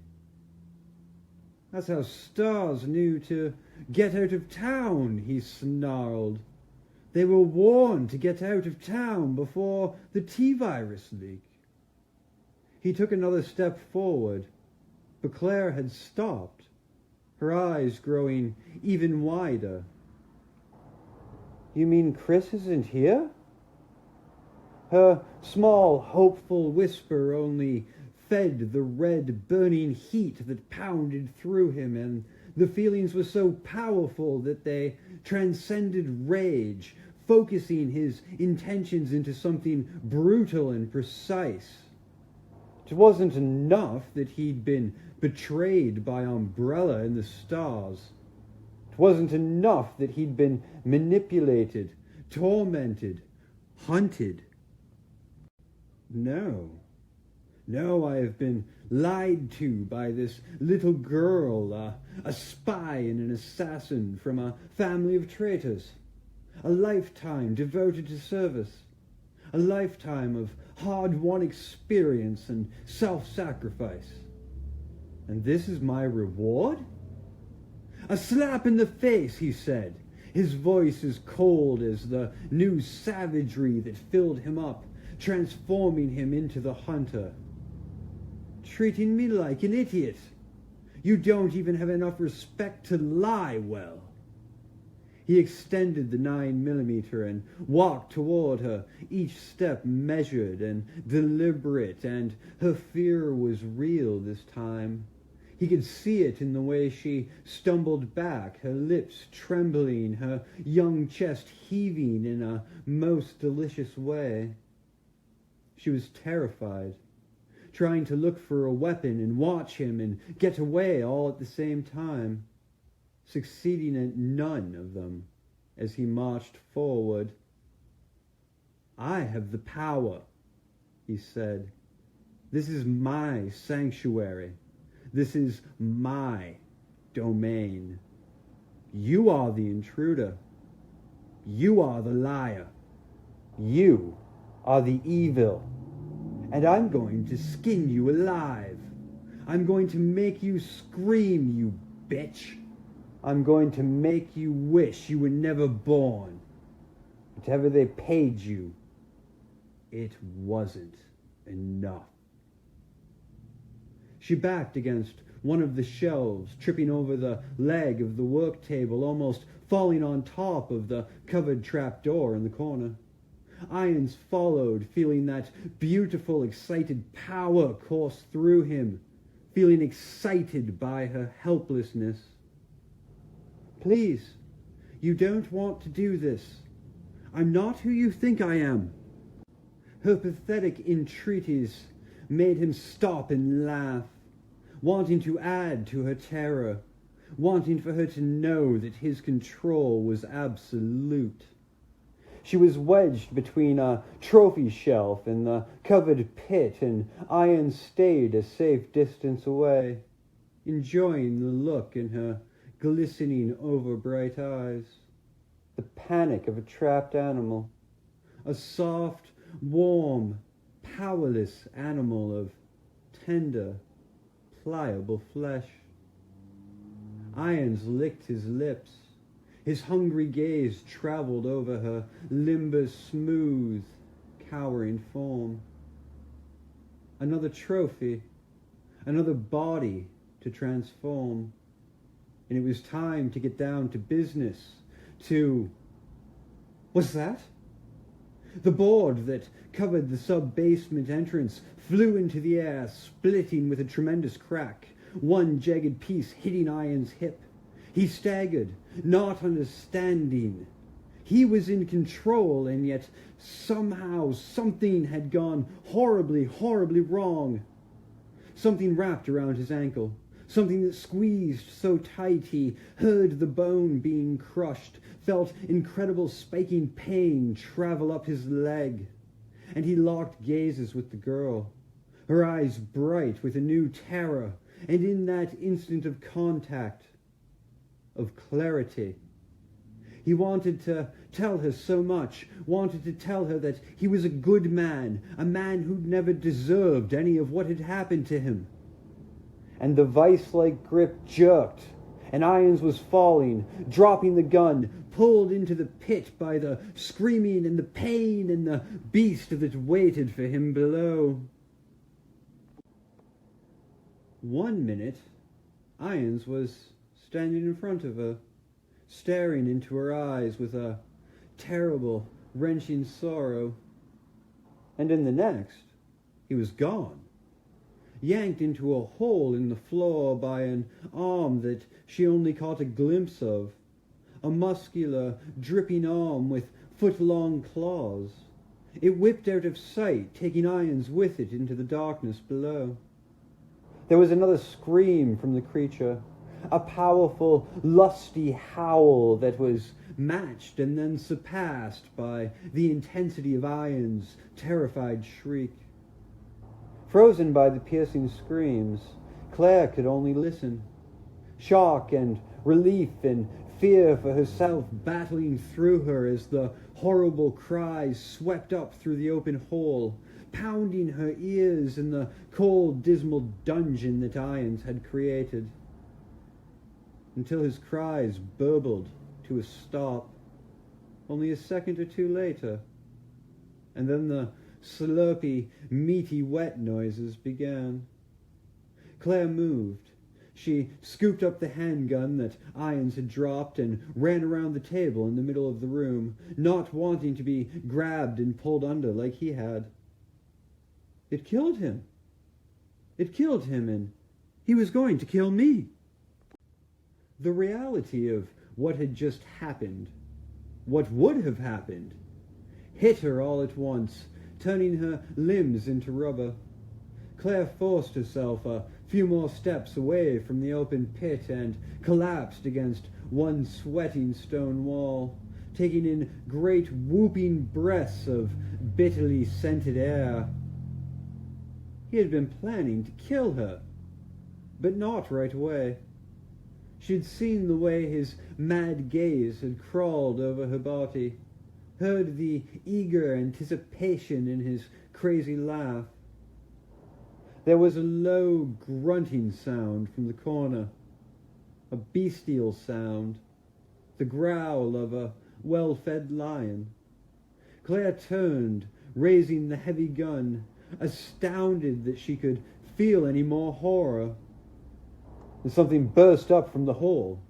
That's how Stars knew to get out of town, he snarled. They were warned to get out of town before the T-virus leak. He took another step forward, but Claire had stopped, her eyes growing even wider. You mean Chris isn't here? Her small, hopeful whisper only fed the red, burning heat that pounded through him, and the feelings were so powerful that they transcended rage, focusing his intentions into something brutal and precise. It wasn't enough that he'd been betrayed by Umbrella and the Stars. It wasn't enough that he'd been manipulated, tormented, hunted. No, I have been lied to by this little girl, a spy and an assassin from a family of traitors. A lifetime devoted to service. A lifetime of hard-won experience and self-sacrifice. And this is my reward? A slap in the face, he said, his voice as cold as the new savagery that filled him up, transforming him into the hunter. Treating me like an idiot. You don't even have enough respect to lie well. He extended the 9mm and walked toward her, each step measured and deliberate, and her fear was real this time. He could see it in the way she stumbled back, her lips trembling, her young chest heaving in a most delicious way. She was terrified, trying to look for a weapon and watch him and get away all at the same time, succeeding at none of them as he marched forward. I have the power, he said. This is my sanctuary. This is my domain. You are the intruder. You are the liar. You are the evil. And I'm going to skin you alive. I'm going to make you scream, you bitch. I'm going to make you wish you were never born. Whatever they paid you, it wasn't enough. She backed against one of the shelves, tripping over the leg of the work table, almost falling on top of the covered trapdoor in the corner. Irons followed, feeling that beautiful, excited power course through him, feeling excited by her helplessness. "Please, you don't want to do this. I'm not who you think I am." Her pathetic entreaties made him stop and laugh, wanting to add to her terror, wanting for her to know that his control was absolute. She was wedged between a trophy shelf and the covered pit, and Ian stayed a safe distance away, enjoying the look in her glistening over-bright eyes, the panic of a trapped animal, a soft, warm, powerless animal of tender, pliable flesh. Irons licked his lips. His hungry gaze travelled over her limber, smooth, cowering form. Another trophy, another body to transform. And it was time to get down to business, to... What's that? The board that covered the sub-basement entrance flew into the air, splitting with a tremendous crack, one jagged piece hitting Ian's hip. He staggered, not understanding. He was in control, and yet somehow something had gone horribly, horribly wrong. Something wrapped around his ankle, something that squeezed so tight he heard the bone being crushed, felt incredible spiking pain travel up his leg. And he locked gazes with the girl, her eyes bright with a new terror, and in that instant of contact, of clarity, he wanted to tell her so much, wanted to tell her that he was a good man, a man who'd never deserved any of what had happened to him. And the vice-like grip jerked, and Irons was falling, dropping the gun, pulled into the pit by the screaming and the pain and the beast that waited for him below. 1 minute, Irons was standing in front of her, staring into her eyes with a terrible, wrenching sorrow. And in the next, he was gone, yanked into a hole in the floor by an arm that she only caught a glimpse of, a muscular, dripping arm with foot-long claws. It whipped out of sight, taking Irons with it into the darkness below. There was another scream from the creature, a powerful, lusty howl that was matched and then surpassed by the intensity of Irons' terrified shriek. Frozen by the piercing screams, Claire could only listen. Shock and relief and fear for herself battling through her as the horrible cries swept up through the open hole, pounding her ears in the cold, dismal dungeon that Irons had created, until his cries burbled to a stop, only a second or two later, and then the slurpy, meaty, wet noises began. Claire moved. She scooped up the handgun that Irons had dropped and ran around the table in the middle of the room, not wanting to be grabbed and pulled under like he had. It killed him. It killed him, and he was going to kill me. The reality of what had just happened, what would have happened, hit her all at once, turning her limbs into rubber. Claire forced herself a few more steps away from the open pit and collapsed against one sweating stone wall, taking in great whooping breaths of bitterly scented air. He had been planning to kill her, but not right away. She'd seen the way his mad gaze had crawled over her body, heard the eager anticipation in his crazy laugh. There was a low grunting sound from the corner, a bestial sound, the growl of a well-fed lion. Claire turned, raising the heavy gun, astounded that she could feel any more horror. And something burst up from the hole,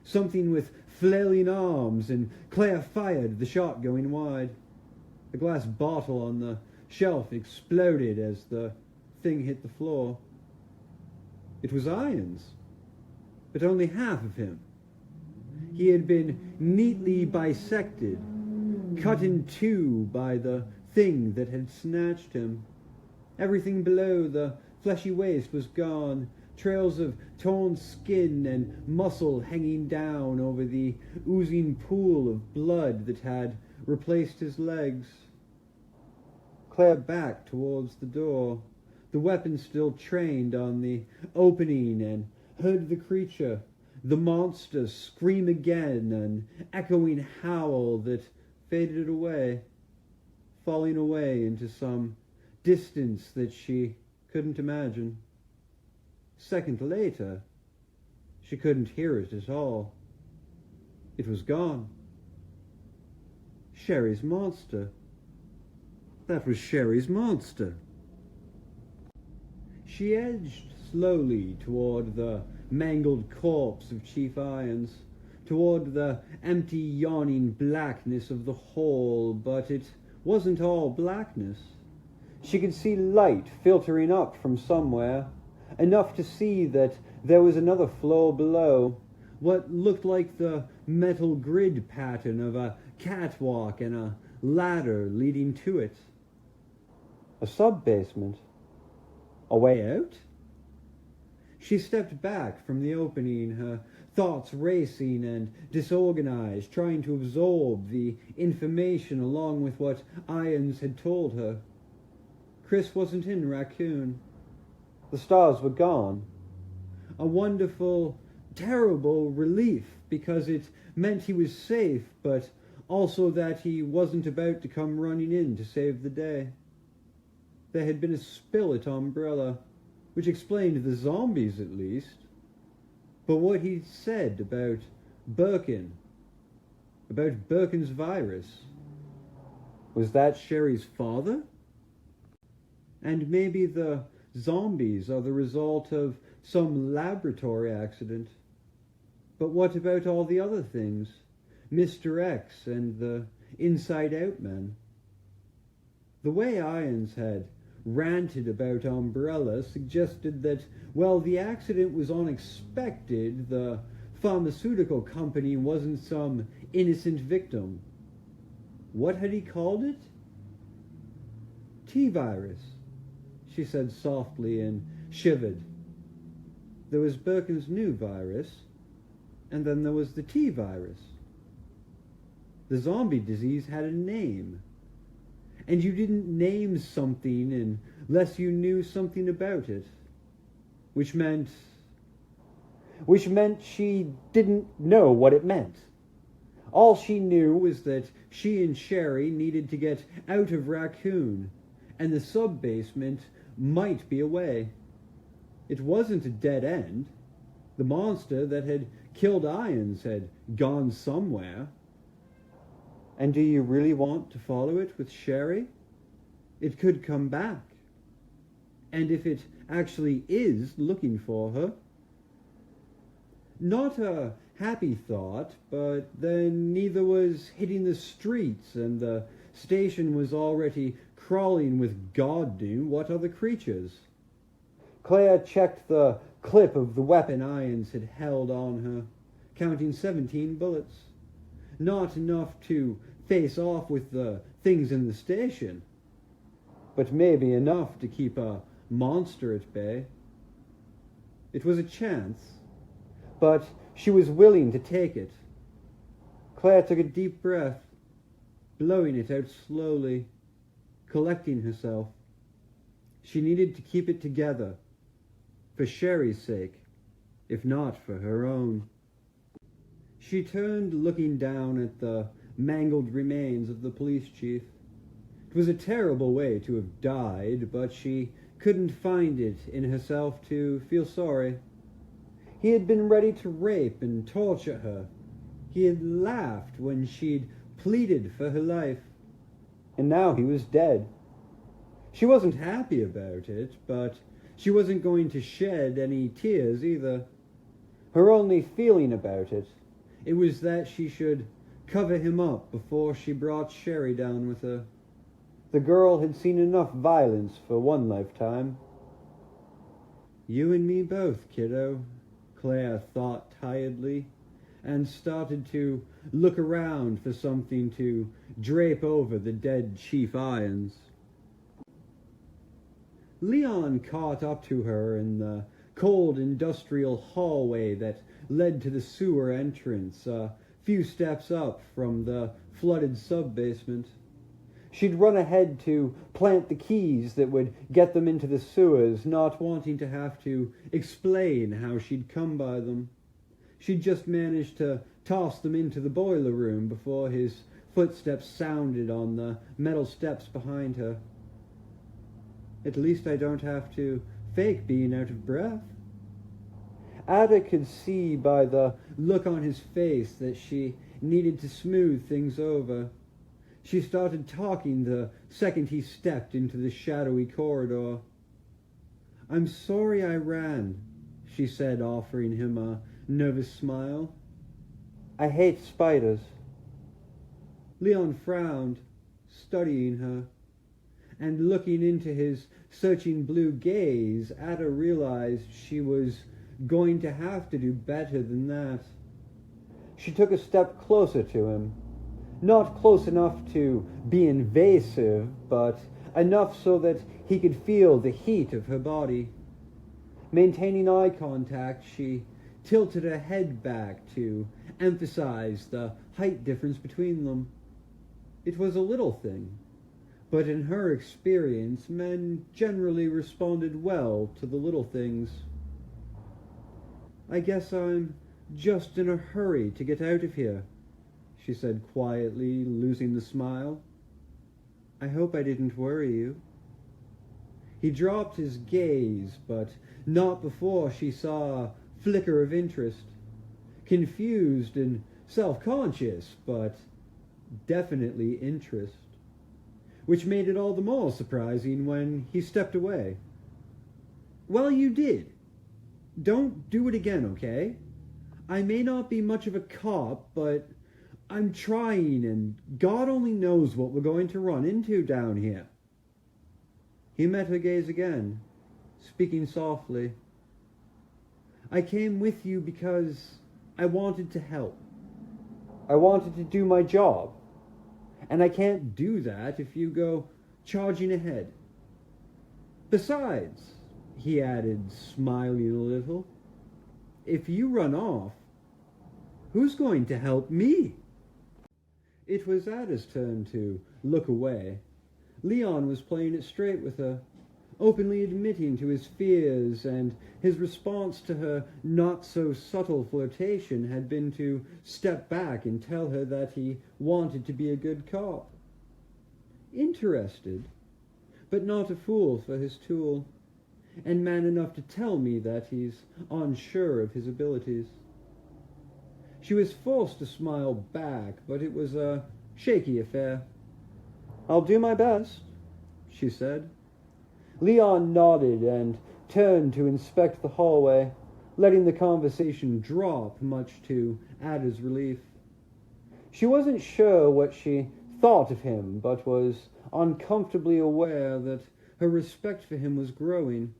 something with flailing arms, and Claire fired, the shot going wide. The glass bottle on the shelf exploded as the thing hit the floor. It was Irons, but only half of him. He had been neatly bisected, cut in two by the thing that had snatched him. Everything below the fleshy waist was gone, trails of torn skin and muscle hanging down over the oozing pool of blood that had replaced his legs. Claire backed towards the door, the weapon still trained on the opening, and heard the creature, the monster, scream again, an echoing howl that faded away, falling away into some distance that she couldn't imagine. A second later, she couldn't hear it at all. It was gone. Sherry's monster. That was Sherry's monster. She edged slowly toward the mangled corpse of Chief Irons, toward the empty, yawning blackness of the hall, but it wasn't all blackness. She could see light filtering up from somewhere, enough to see that there was another floor below, what looked like the metal grid pattern of a catwalk and a ladder leading to it. A sub-basement. A way out? She stepped back from the opening, her thoughts racing and disorganized, trying to absorb the information along with what Irons had told her. Chris wasn't in Raccoon. The stars were gone. A wonderful, terrible relief, because it meant he was safe, but also that he wasn't about to come running in to save the day. There had been a spill at Umbrella, which explained the zombies at least. But what he'd said about Birkin, about Birkin's virus, was that Sherry's father? And maybe the zombies are the result of some laboratory accident. But what about all the other things? Mr. X and the Inside Out men? The way Irons had ranted about Umbrella suggested that, well, the accident was unexpected, the pharmaceutical company wasn't some innocent victim. What had he called it? T-virus, she said softly and shivered. There was Birkin's new virus, and then there was the T-virus. The zombie disease had a name. And you didn't name something unless you knew something about it, which meant she didn't know what it meant. All she knew was that she and Sherry needed to get out of Raccoon, and the sub-basement might be a way. It wasn't a dead end. The monster that had killed Irons had gone somewhere. And do you really want to follow it with Sherry? It could come back. And if it actually is looking for her? Not a happy thought, but then neither was hitting the streets, and the station was already crawling with God knew what other creatures. Claire checked the clip of the weapon Irons had held on her, counting 17 bullets. Not enough to face off with the things in the station, but maybe enough to keep a monster at bay. It was a chance, but she was willing to take it. Claire took a deep breath, blowing it out slowly, collecting herself. She needed to keep it together, for Sherry's sake, if not for her own. She turned, looking down at the mangled remains of the police chief. It was a terrible way to have died, but she couldn't find it in herself to feel sorry. He had been ready to rape and torture her. He had laughed when she'd pleaded for her life. And now he was dead. She wasn't happy about it, but she wasn't going to shed any tears either. Her only feeling about it was that she should cover him up before she brought Sherry down with her. The girl had seen enough violence for one lifetime. You and me both, kiddo, Claire thought tiredly, and started to look around for something to drape over the dead Chief Irons. Leon caught up to her in the cold industrial hallway that led to the sewer entrance, a few steps up from the flooded sub-basement. She'd run ahead to plant the keys that would get them into the sewers, not wanting to have to explain how she'd come by them. She'd just managed to toss them into the boiler room before his footsteps sounded on the metal steps behind her. At least I don't have to fake being out of breath. Ada could see by the look on his face that she needed to smooth things over. She started talking the second he stepped into the shadowy corridor. "I'm sorry I ran," she said, offering him a nervous smile. "I hate spiders." Leon frowned, studying her, and looking into his searching blue gaze, Ada realized she was going to have to do better than that. She took a step closer to him, not close enough to be invasive, but enough so that he could feel the heat of her body. Maintaining eye contact, she tilted her head back to emphasize the height difference between them. It was a little thing, but in her experience, men generally responded well to the little things. "I guess I'm just in a hurry to get out of here," she said quietly, losing the smile. "I hope I didn't worry you." He dropped his gaze, but not before she saw a flicker of interest. Confused and self-conscious, but definitely interest. Which made it all the more surprising when he stepped away. "Well, you did. Don't do it again, okay? I may not be much of a cop, but I'm trying, and God only knows what we're going to run into down here." He met her gaze again, speaking softly. "I came with you because I wanted to help. I wanted to do my job. And I can't do that if you go charging ahead. Besides," he added, smiling a little, "if you run off, who's going to help me?" It was Ada's turn to look away. Leon was playing it straight with her, openly admitting to his fears, and his response to her not-so-subtle flirtation had been to step back and tell her that he wanted to be a good cop. Interested, but not a fool for his tool, and man enough to tell me that he's unsure of his abilities. She was forced to smile back, but it was a shaky affair. "I'll do my best," she said. Leon nodded and turned to inspect the hallway, letting the conversation drop, much to Ada's relief. She wasn't sure what she thought of him, but was uncomfortably aware that her respect for him was growing.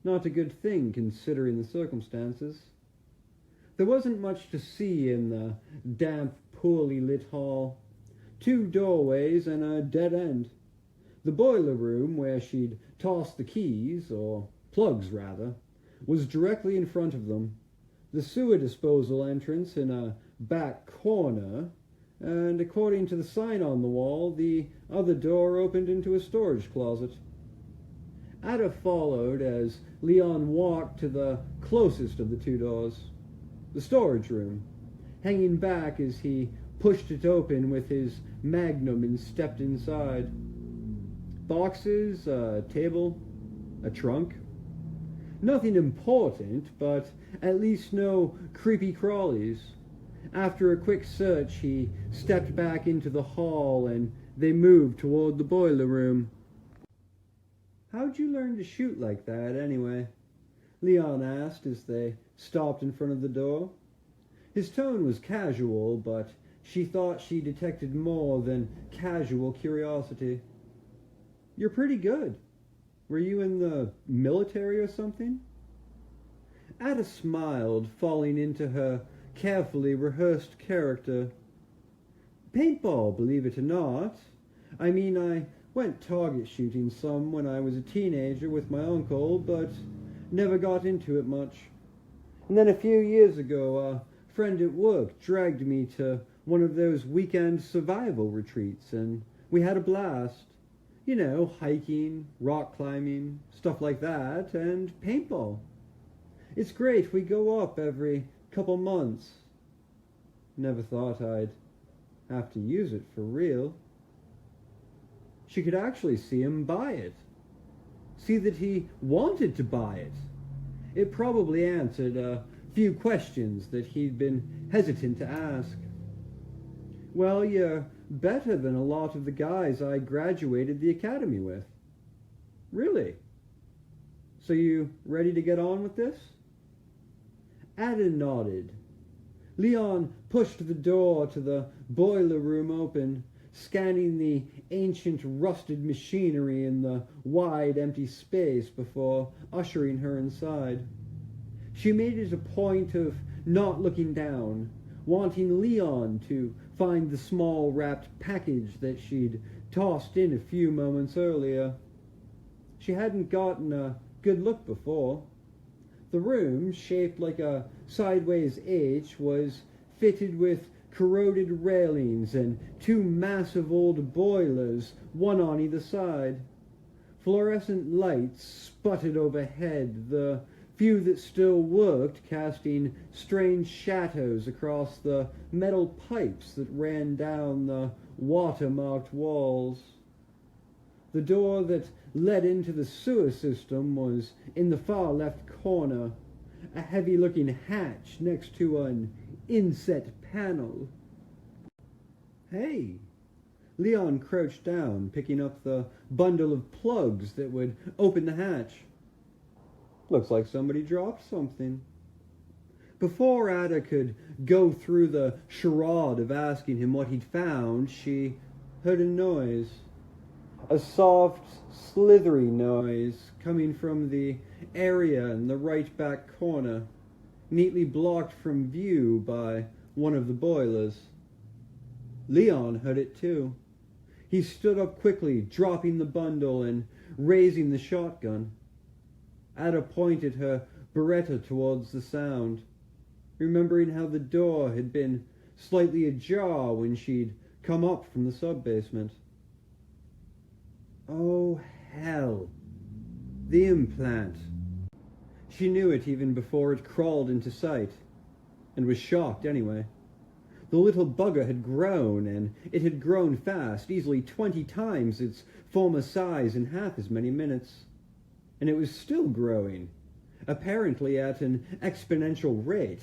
Not a good thing, considering the circumstances. There wasn't much to see in the damp, poorly lit hall. 2 doorways and a dead end. The boiler room, where she'd tossed the keys, or plugs rather, was directly in front of them. The sewer disposal entrance in a back corner, and according to the sign on the wall, the other door opened into a storage closet. Ada followed as Leon walked to the closest of the 2 doors, the storage room, hanging back as he pushed it open with his magnum and stepped inside. Boxes, a table, a trunk. Nothing important, but at least no creepy crawlies. After a quick search, he stepped back into the hall and they moved toward the boiler room. "How'd you learn to shoot like that, anyway?" Leon asked as they stopped in front of the door. His tone was casual, but she thought she detected more than casual curiosity. "You're pretty good. Were you in the military or something?" Ada smiled, falling into her carefully rehearsed character. Paintball, believe it or not. I mean, I went target shooting some when I was a teenager with my uncle, but never got into it much. And then a few years ago, a friend at work dragged me to one of those weekend survival retreats, and we had a blast. You know, hiking, rock climbing, stuff like that, and paintball. It's great, we go up every couple months. Never thought I'd have to use it for real. She could actually see him buy it. See that he wanted to buy it. It probably answered a few questions that he'd been hesitant to ask. Well, you're better than a lot of the guys I graduated the academy with. Really? So you ready to get on with this? Ada nodded. Leon pushed the door to the boiler room open, scanning the ancient rusted machinery in the wide empty space before ushering her inside. She made it a point of not looking down, wanting Leon to find the small wrapped package that she'd tossed in a few moments earlier. She hadn't gotten a good look before. The room, shaped like a sideways H, was fitted with corroded railings and two massive old boilers, one on either side. Fluorescent lights sputtered overhead, the few that still worked casting strange shadows across the metal pipes that ran down the water-marked walls. The door that led into the sewer system was in the far left corner, a heavy-looking hatch next to an inset panel. Hey! Leon crouched down, picking up the bundle of plugs that would open the hatch. Looks like somebody dropped something. Before Ada could go through the charade of asking him what he'd found, she heard a noise. A soft, slithery noise coming from the area in the right back corner, neatly blocked from view by one of the boilers. Leon heard it too. He stood up quickly, dropping the bundle and raising the shotgun. Ada pointed her Beretta towards the sound, remembering how the door had been slightly ajar when she'd come up from the sub-basement. Oh, hell. The implant. She knew it even before it crawled into sight, and was shocked anyway. The little bugger had grown, and it had grown fast, easily 20 times its former size in half as many minutes. And it was still growing, apparently at an exponential rate.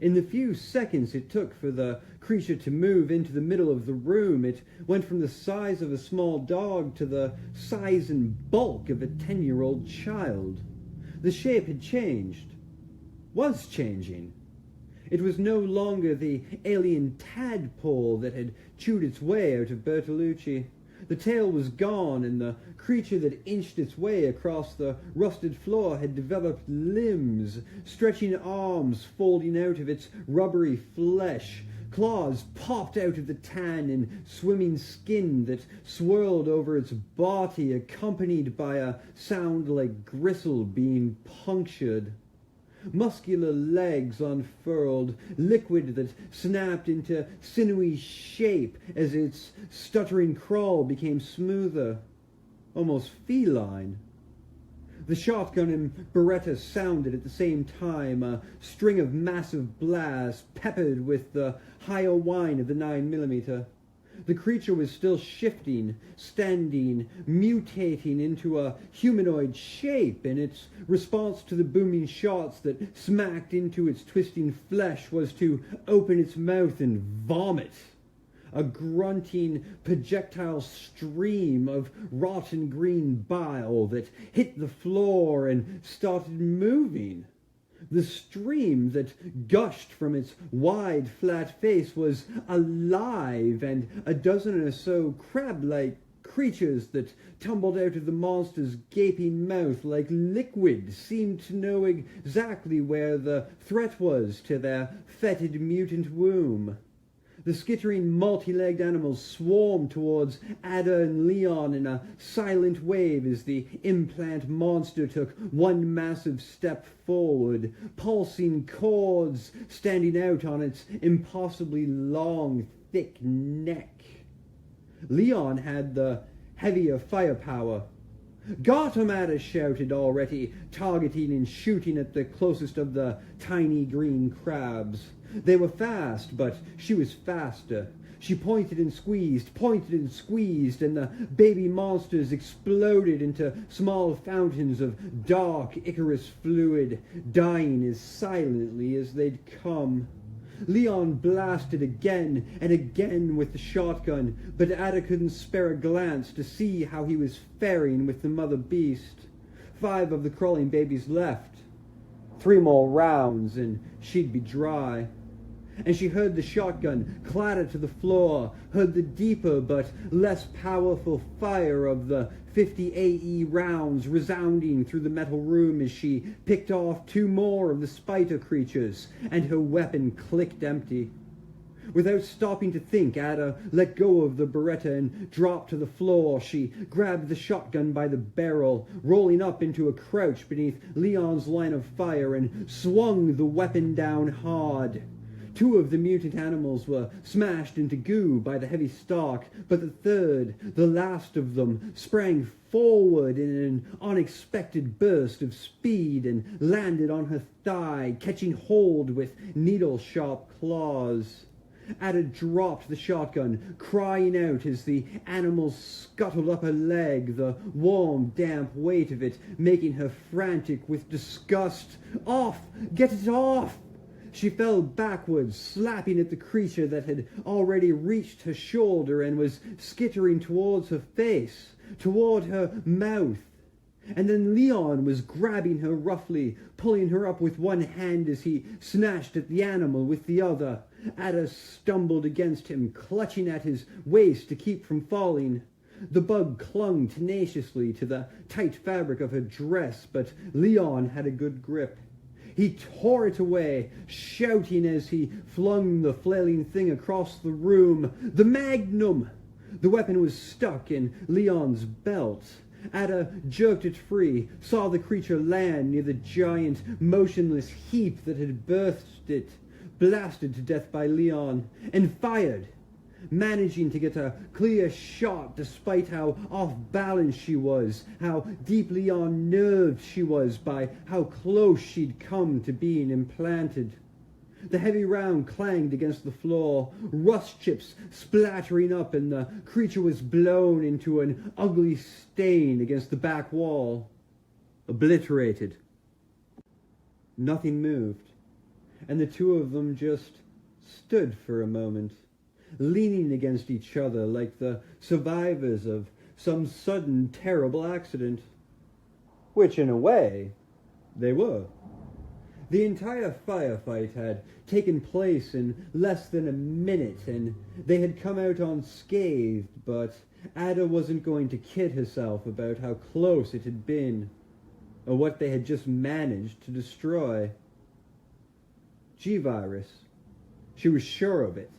In the few seconds it took for the creature to move into the middle of the room, it went from the size of a small dog to the size and bulk of a 10-year-old child. The shape had changed, was changing. It was no longer the alien tadpole that had chewed its way out of Bertolucci. The tail was gone, and the creature that inched its way across the rusted floor had developed limbs, stretching arms folding out of its rubbery flesh. Claws popped out of the tan and swimming skin that swirled over its body, accompanied by a sound like gristle being punctured. Muscular legs unfurled, liquid that snapped into sinewy shape as its stuttering crawl became smoother, almost feline. The shotgun and Beretta sounded at the same time, a string of massive blasts peppered with the higher whine of the 9mm. The creature was still shifting, standing, mutating into a humanoid shape, and its response to the booming shots that smacked into its twisting flesh was to open its mouth and vomit. A grunting projectile stream of rotten green bile that hit the floor and started moving. The stream that gushed from its wide, flat face was alive, and a dozen or so crab-like creatures that tumbled out of the monster's gaping mouth like liquid seemed to know exactly where the threat was to their fetid mutant womb. The skittering, multi-legged animals swarmed towards Ada and Leon in a silent wave as the implant monster took one massive step forward, pulsing cords standing out on its impossibly long, thick neck. Leon had the heavier firepower. "Got 'em!" Ada shouted, already targeting and shooting at the closest of the tiny green crabs. They were fast, but she was faster. She pointed and squeezed, and the baby monsters exploded into small fountains of dark Icarus fluid, dying as silently as they'd come. Leon blasted again and again with the shotgun, but Ada couldn't spare a glance to see how he was faring with the mother beast. 5 of the crawling babies left. 3 more rounds and she'd be dry. And she heard the shotgun clatter to the floor, heard the deeper but less powerful fire of the 50 AE rounds resounding through the metal room as she picked off 2 more of the spider creatures, and her weapon clicked empty. Without stopping to think, Ada let go of the Beretta and dropped to the floor. She grabbed the shotgun by the barrel, rolling up into a crouch beneath Leon's line of fire, and swung the weapon down hard. 2 of the mutant animals were smashed into goo by the heavy stock, but the third, the last of them, sprang forward in an unexpected burst of speed and landed on her thigh, catching hold with needle-sharp claws. Ada dropped the shotgun, crying out as the animal scuttled up her leg, the warm, damp weight of it making her frantic with disgust. "Off! Get it off!" She fell backwards, slapping at the creature that had already reached her shoulder and was skittering towards her face, toward her mouth. And then Leon was grabbing her roughly, pulling her up with one hand as he snatched at the animal with the other. Ada stumbled against him, clutching at his waist to keep from falling. The bug clung tenaciously to the tight fabric of her dress, but Leon had a good grip. He tore it away, shouting as he flung the flailing thing across the room. "The Magnum!" The weapon was stuck in Leon's belt. Ada jerked it free, saw the creature land near the giant, motionless heap that had birthed it, blasted to death by Leon, and fired, managing to get a clear shot despite how off-balance she was, how deeply unnerved she was by how close she'd come to being implanted. The heavy round clanged against the floor, rust chips splattering up, and the creature was blown into an ugly stain against the back wall. Obliterated. Nothing moved, and the 2 of them just stood for a moment, leaning against each other like the survivors of some sudden terrible accident. Which, in a way, they were. The entire firefight had taken place in less than a minute, and they had come out unscathed, but Ada wasn't going to kid herself about how close it had been, or what they had just managed to destroy. G-Virus. She was sure of it.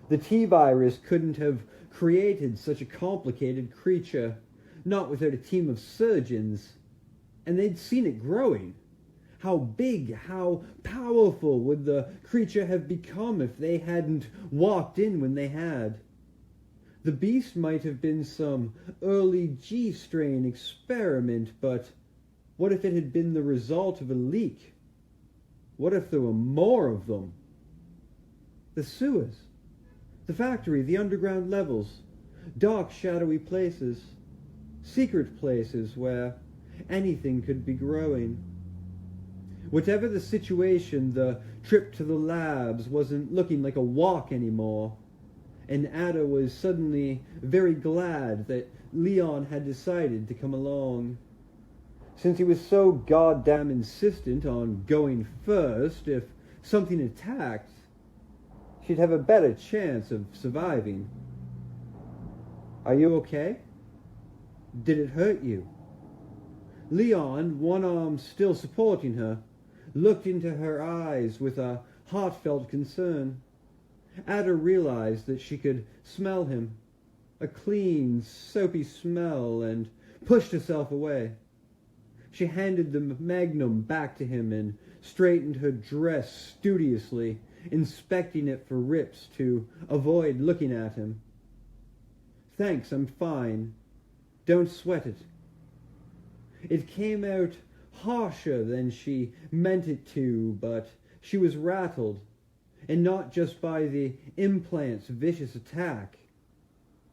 The T-Virus couldn't have created such a complicated creature, not without a team of surgeons, and they'd seen it growing. How big, how powerful would the creature have become if they hadn't walked in when they had? The beast might have been some early G-strain experiment, but what if it had been the result of a leak? What if there were more of them? The sewers, the factory, the underground levels, dark, shadowy places, secret places where anything could be growing. Whatever the situation, the trip to the labs wasn't looking like a walk anymore, and Ada was suddenly very glad that Leon had decided to come along. Since he was so goddamn insistent on going first, if something attacked, she'd have a better chance of surviving. "Are you okay?" Did it hurt you? Leon, one arm still supporting her, looked into her eyes with a heartfelt concern. Ada realized that she could smell him, a clean, soapy smell, and pushed herself away. She handed the magnum back to him and straightened her dress studiously, inspecting it for rips to avoid looking at him. Thanks, I'm fine. Don't sweat it. It came out harsher than she meant it to, but she was rattled, and not just by the implant's vicious attack.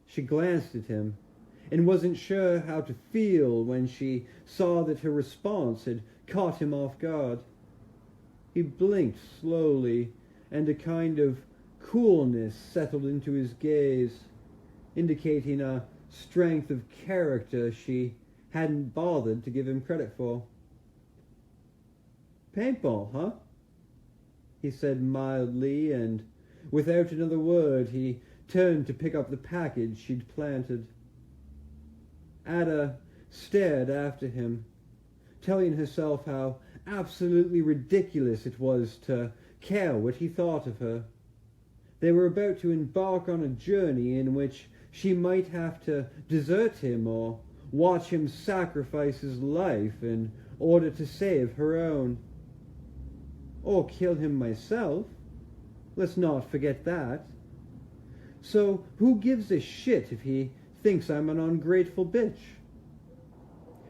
She glanced at him and wasn't sure how to feel when she saw that her response had caught him off guard. He blinked slowly, and a kind of coolness settled into his gaze, indicating a strength of character she hadn't bothered to give him credit for. Paintball, huh? He said mildly, and without another word he turned to pick up the package she'd planted. Ada stared after him, telling herself how absolutely ridiculous it was to care what he thought of her. They were about to embark on a journey in which she might have to desert him or watch him sacrifice his life in order to save her own. Or kill him myself. Let's not forget that. So who gives a shit if he thinks I'm an ungrateful bitch?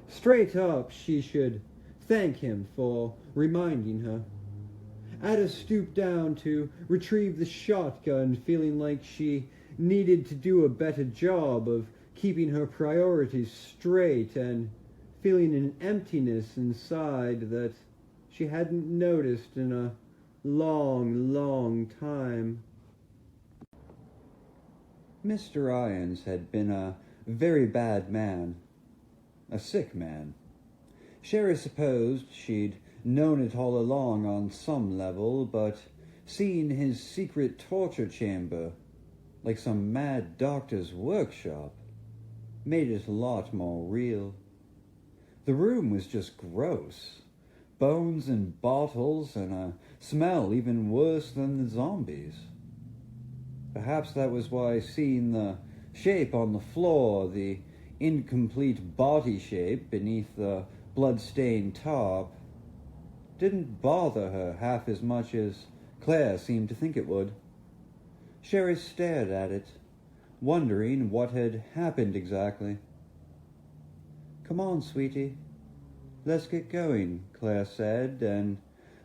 Straight up, she should thank him for reminding her. Ada stooped down to retrieve the shotgun, feeling like she needed to do a better job of keeping her priorities straight and feeling an emptiness inside that she hadn't noticed in a long, long time. Mr. Irons had been a very bad man, a sick man. Sherry supposed she'd known it all along on some level, but seeing his secret torture chamber, like some mad doctor's workshop, made it a lot more real. The room was just gross. Bones and bottles and a smell even worse than the zombies. Perhaps that was why seeing the shape on the floor, the incomplete body shape beneath the blood-stained top, didn't bother her half as much as Claire seemed to think it would. Sherry stared at it, wondering what had happened exactly. "Come on, sweetie. Let's get going," Claire said, and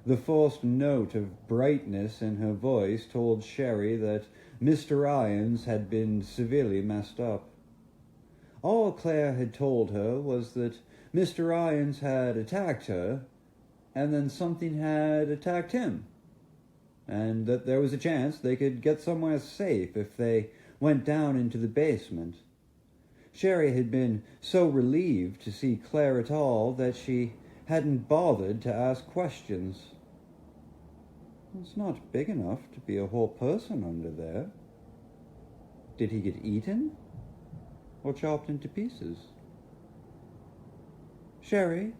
the forced note of brightness in her voice told Sherry that Mr. Irons had been severely messed up. All Claire had told her was that Mr. Irons had attacked her, and then something had attacked him, and that there was a chance they could get somewhere safe if they went down into the basement. Sherry had been so relieved to see Claire at all that she hadn't bothered to ask questions. "It's not big enough to be a whole person under there. Did he get eaten or chopped into pieces?" "Sherry,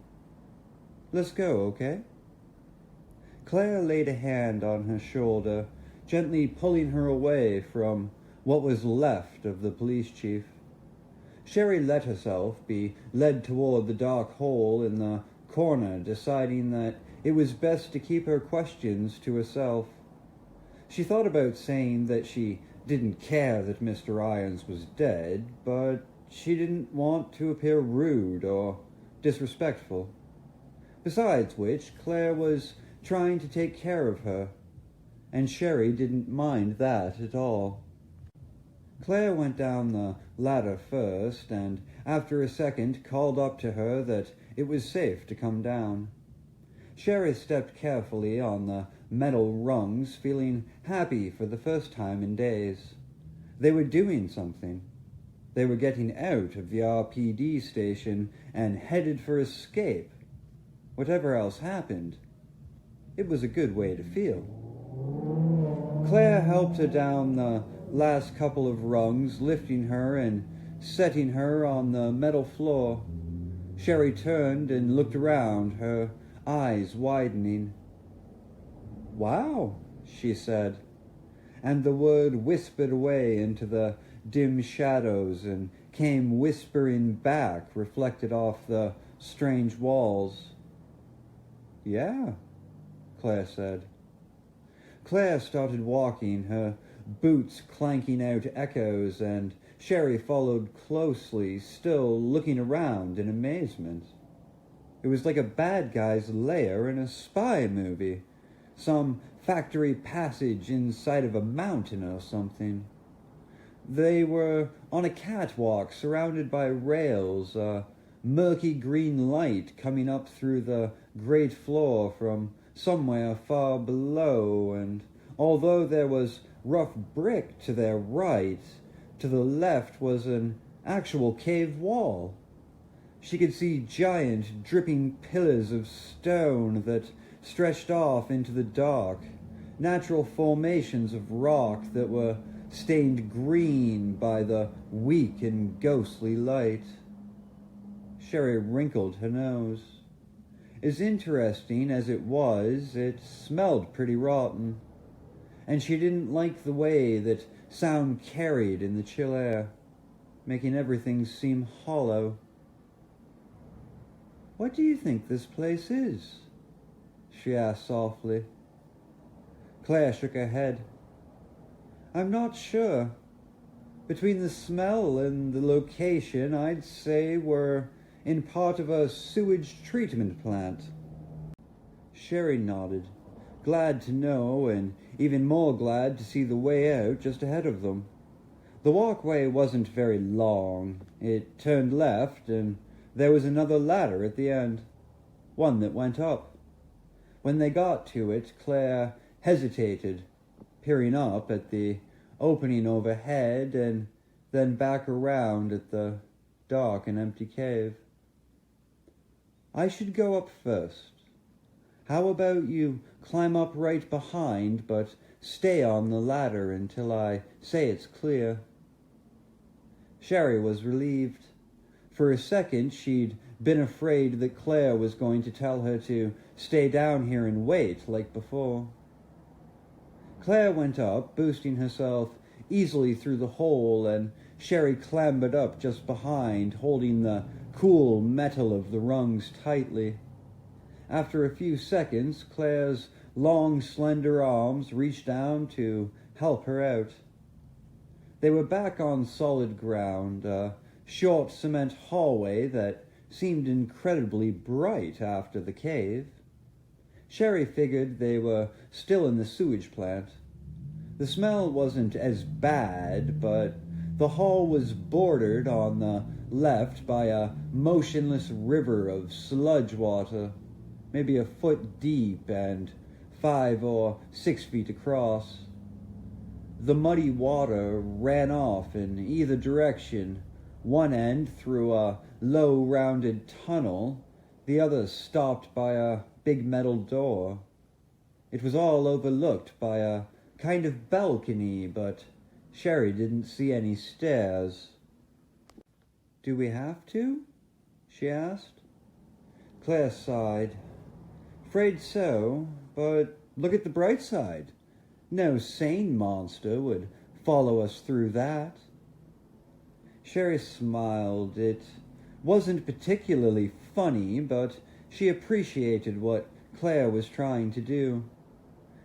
let's go, okay?" Claire laid a hand on her shoulder, gently pulling her away from what was left of the police chief. Sherry let herself be led toward the dark hole in the corner, deciding that it was best to keep her questions to herself. She thought about saying that she didn't care that Mr. Irons was dead, but she didn't want to appear rude or disrespectful. Besides which, Claire was trying to take care of her, and Sherry didn't mind that at all. Claire went down the ladder first, and after a second called up to her that it was safe to come down. Sherry stepped carefully on the metal rungs, feeling happy for the first time in days. They were doing something. They were getting out of the RPD station and headed for escape. Whatever else happened, it was a good way to feel. Claire helped her down the last couple of rungs, lifting her and setting her on the metal floor. Sherry turned and looked around, her eyes widening. "Wow," she said, and the word whispered away into the dim shadows and came whispering back, reflected off the strange walls. "Yeah," Claire said. Claire started walking, her boots clanking out echoes, and Sherry followed closely, still looking around in amazement. It was like a bad guy's lair in a spy movie, some factory passage inside of a mountain or something. They were on a catwalk surrounded by rails, a murky green light coming up through the great floor from somewhere far below, and although there was rough brick to their right, to the left was an actual cave wall. She could see giant, dripping pillars of stone that stretched off into the dark, natural formations of rock that were stained green by the weak and ghostly light. Sherry wrinkled her nose. As interesting as it was, it smelled pretty rotten, and she didn't like the way that sound carried in the chill air, making everything seem hollow. "What do you think this place is?" she asked softly. Claire shook her head. "I'm not sure. Between the smell and the location, I'd say we're in part of a sewage treatment plant." Sherry nodded, glad to know and even more glad to see the way out just ahead of them. The walkway wasn't very long. It turned left, and there was another ladder at the end, one that went up. When they got to it, Claire hesitated, peering up at the opening overhead and then back around at the dark and empty cave. "I should go up first. How about you climb up right behind, but stay on the ladder until I say it's clear?" Sherry was relieved. For a second, she'd been afraid that Claire was going to tell her to stay down here and wait like before. Claire went up, boosting herself easily through the hole, and Sherry clambered up just behind, holding the cool metal of the rungs tightly. After a few seconds, Claire's long, slender arms reached down to help her out. They were back on solid ground, a short cement hallway that seemed incredibly bright after the cave. Sherry figured they were still in the sewage plant. The smell wasn't as bad, but the hall was bordered on the left by a motionless river of sludge water, maybe a foot deep and 5 or 6 feet across. The muddy water ran off in either direction, one end through a low rounded tunnel, the other stopped by a big metal door. It was all overlooked by a kind of balcony, but Sherry didn't see any stairs. "Do we have to?" she asked. Claire sighed. "Afraid so, but look at the bright side. No sane monster would follow us through that." Sherry smiled. It wasn't particularly funny, but she appreciated what Claire was trying to do.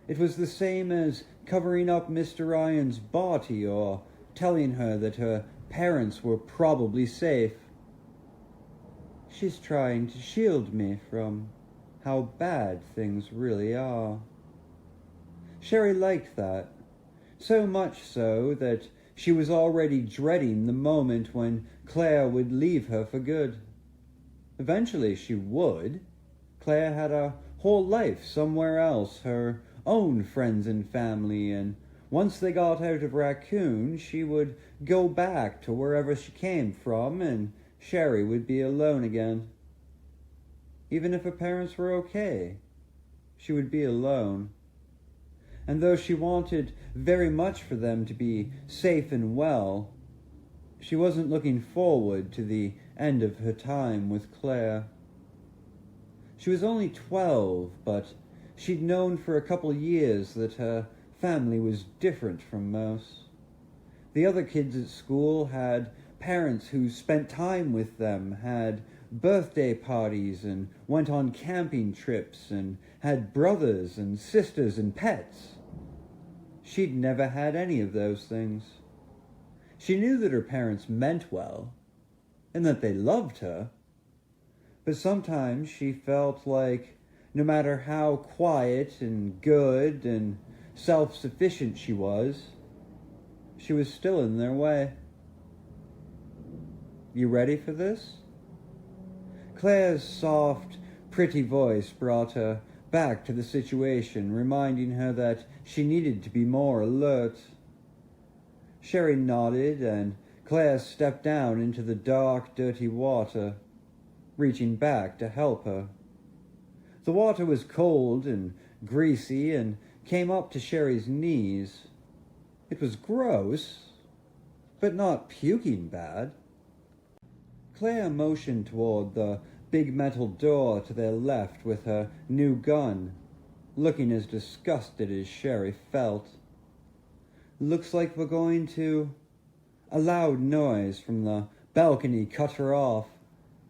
It was the same as covering up Mr. Ryan's body or telling her that her parents were probably safe. "She's trying to shield me from how bad things really are." Sherry liked that, so much so that she was already dreading the moment when Claire would leave her for good. Eventually she would. Claire had a whole life somewhere else, her own friends and family, and once they got out of Raccoon, she would go back to wherever she came from, and Sherry would be alone again. Even if her parents were okay, she would be alone. And though she wanted very much for them to be safe and well, She wasn't looking forward to the end of her time with Claire. She was only 12, but she'd known for a couple years that her family was different from most. The other kids at school had parents who spent time with them, had birthday parties and went on camping trips and had brothers and sisters and pets. She'd never had any of those things. She knew that her parents meant well and that they loved her, but sometimes she felt like no matter how quiet and good and self-sufficient she was still in their way. You ready for this? Claire's soft, pretty voice brought her back to the situation, reminding her that she needed to be more alert. Sherry nodded, and Claire stepped down into the dark, dirty water, reaching back to help her. The water was cold and greasy and came up to Sherry's knees. It was gross, but not puking bad. Claire motioned toward the big metal door to their left with her new gun, looking as disgusted as Sherry felt. Looks like we're going to... A loud noise from the balcony cut her off,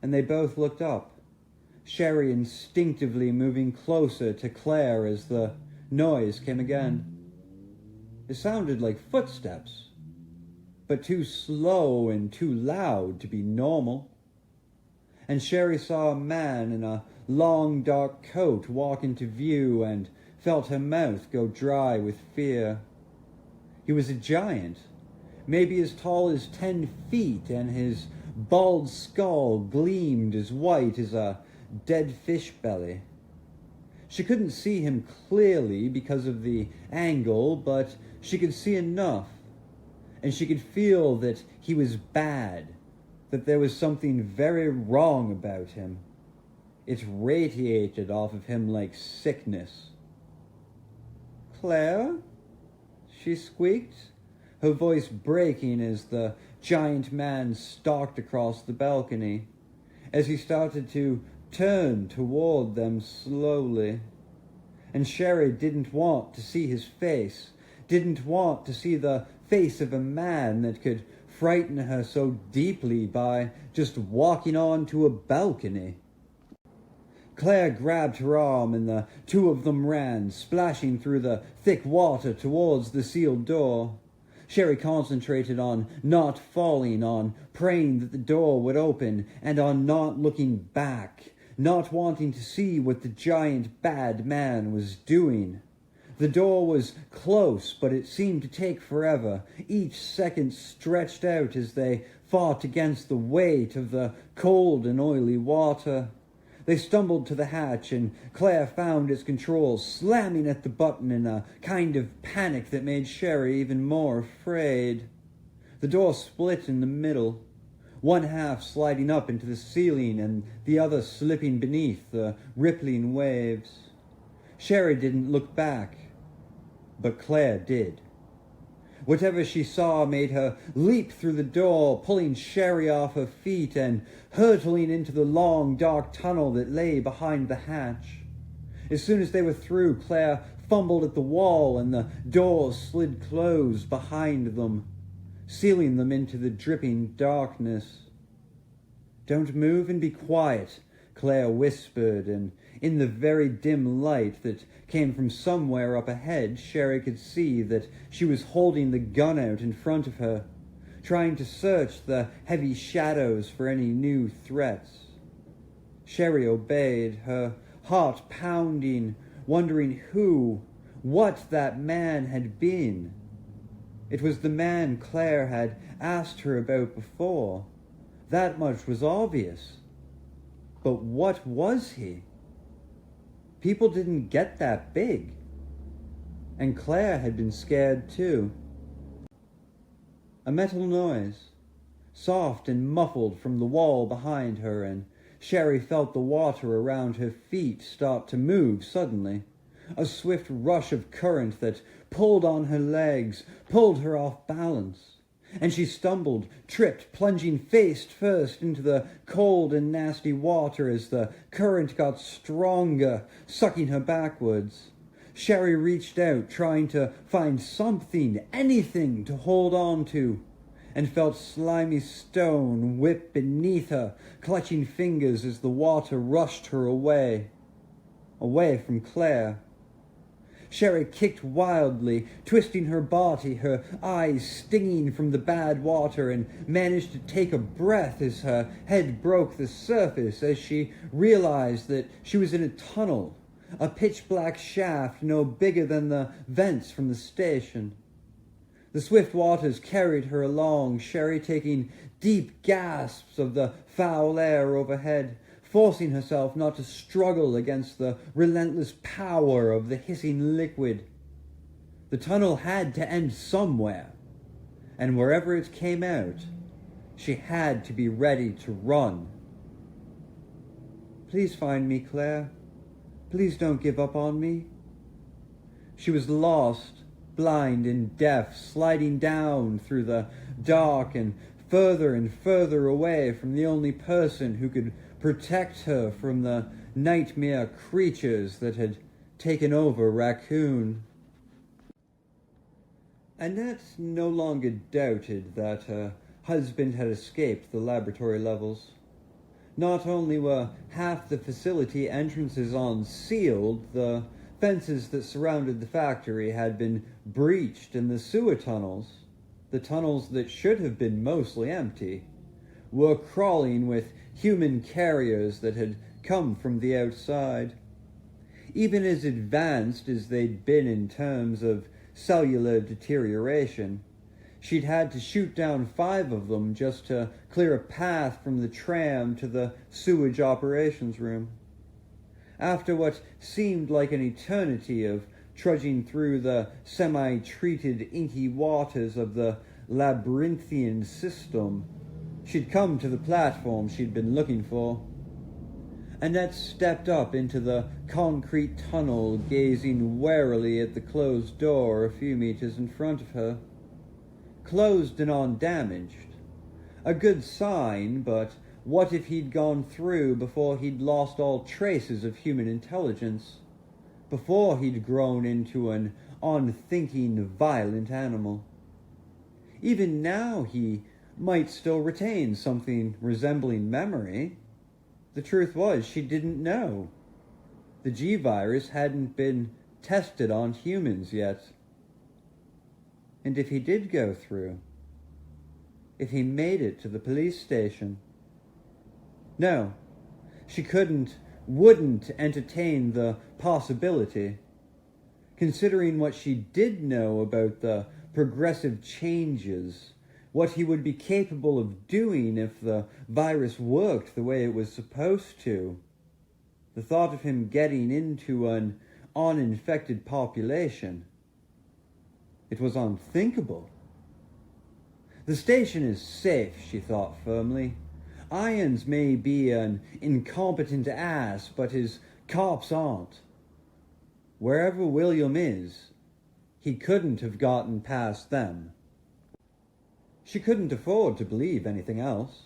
and they both looked up, Sherry instinctively moving closer to Claire as the noise came again. It sounded like footsteps, but too slow and too loud to be normal. And Sherry saw a man in a long dark coat walk into view and felt her mouth go dry with fear. He was a giant, maybe as tall as 10 feet, and his bald skull gleamed as white as a dead fish belly. She couldn't see him clearly because of the angle, but she could see enough, and she could feel that he was bad, that there was something very wrong about him. It radiated off of him like sickness. "Claire?" she squeaked, her voice breaking as the giant man stalked across the balcony, as he started to turn toward them slowly. And Sherry didn't want to see his face, didn't want to see the face of a man that could frighten her so deeply by just walking onto a balcony. Claire grabbed her arm, and the two of them ran, splashing through the thick water towards the sealed door. Sherry concentrated on not falling, on praying that the door would open, and on not looking back, not wanting to see what the giant bad man was doing. The door was close, but it seemed to take forever. Each second stretched out as they fought against the weight of the cold and oily water. They stumbled to the hatch, and Claire found its controls, slamming at the button in a kind of panic that made Sherry even more afraid. The door split in the middle, one half sliding up into the ceiling and the other slipping beneath the rippling waves. Sherry didn't look back, but Claire did. Whatever she saw made her leap through the door, pulling Sherry off her feet and hurtling into the long, dark tunnel that lay behind the hatch. As soon as they were through, Claire fumbled at the wall, and the door slid closed behind them, sealing them into the dripping darkness. "Don't move and be quiet," Claire whispered, and in the very dim light that came from somewhere up ahead, Sherry could see that she was holding the gun out in front of her, trying to search the heavy shadows for any new threats. Sherry obeyed, her heart pounding, wondering what that man had been. It was the man Claire had asked her about before. That much was obvious. But what was he? People didn't get that big. And Claire had been scared too. A metal noise, soft and muffled from the wall behind her, and Sherry felt the water around her feet start to move suddenly. A swift rush of current that pulled on her legs, pulled her off balance. and she stumbled, tripped, plunging face first into the cold and nasty water as the current got stronger, sucking her backwards. Sherry reached out, trying to find something, anything to hold on to, and felt slimy stone whip beneath her, clutching fingers as the water rushed her away from Claire. Sherry kicked wildly, twisting her body, her eyes stinging from the bad water, and managed to take a breath as her head broke the surface as she realized that she was in a tunnel, a pitch-black shaft no bigger than the vents from the station. The swift waters carried her along, Sherry taking deep gasps of the foul air overhead, forcing herself not to struggle against the relentless power of the hissing liquid. The tunnel had to end somewhere, and wherever it came out, she had to be ready to run. "Please find me, Claire. Please don't give up on me." She was lost, blind and deaf, sliding down through the dark and further away from the only person who could protect her from the nightmare creatures that had taken over Raccoon. Annette no longer doubted that her husband had escaped the laboratory levels. Not only were half the facility entrances unsealed, the fences that surrounded the factory had been breached, and the sewer tunnels, the tunnels that should have been mostly empty, were crawling with human carriers that had come from the outside. Even as advanced as they'd been in terms of cellular deterioration, she'd had to shoot down 5 of them just to clear a path from the tram to the sewage operations room. After what seemed like an eternity of trudging through the semi-treated inky waters of the labyrinthian system, she'd come to the platform she'd been looking for. Annette stepped up into the concrete tunnel, gazing warily at the closed door a few meters in front of her. Closed and undamaged. A good sign, but what if he'd gone through before he'd lost all traces of human intelligence? Before he'd grown into an unthinking, violent animal? Even now he might still retain something resembling memory. The truth was, she didn't know. The G-virus hadn't been tested on humans yet. And if he did go through, if he made it to the police station? No, she wouldn't entertain the possibility. Considering what she did know about the progressive changes, what he would be capable of doing if the virus worked the way it was supposed to, the thought of him getting into an uninfected population, it was unthinkable. The station is safe, she thought firmly. Irons may be an incompetent ass, but his cops aren't. Wherever William is, he couldn't have gotten past them. She couldn't afford to believe anything else.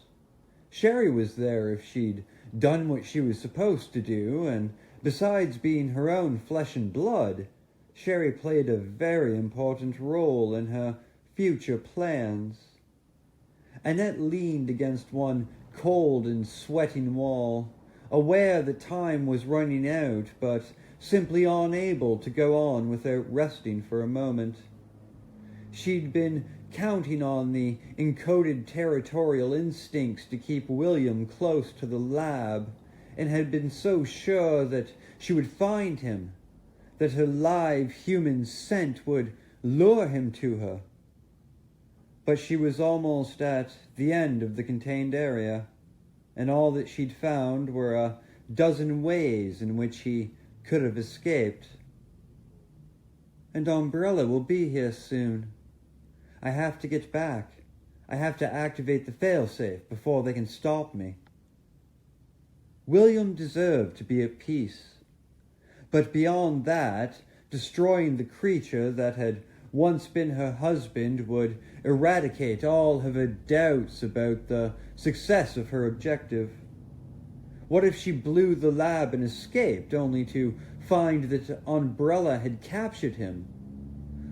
Sherry was there if she'd done what she was supposed to do, and besides being her own flesh and blood, Sherry played a very important role in her future plans. Annette leaned against one cold and sweating wall, aware that time was running out, but simply unable to go on without resting for a moment. She'd been counting on the encoded territorial instincts to keep William close to the lab, and had been so sure that she would find him, that her live human scent would lure him to her. But she was almost at the end of the contained area, and all that she'd found were a dozen ways in which he could have escaped. And Umbrella will be here soon. I have to get back. I have to activate the failsafe before they can stop me. William deserved to be at peace. But beyond that, destroying the creature that had once been her husband would eradicate all of her doubts about the success of her objective? What if she blew the lab and escaped, only to find that Umbrella had captured him?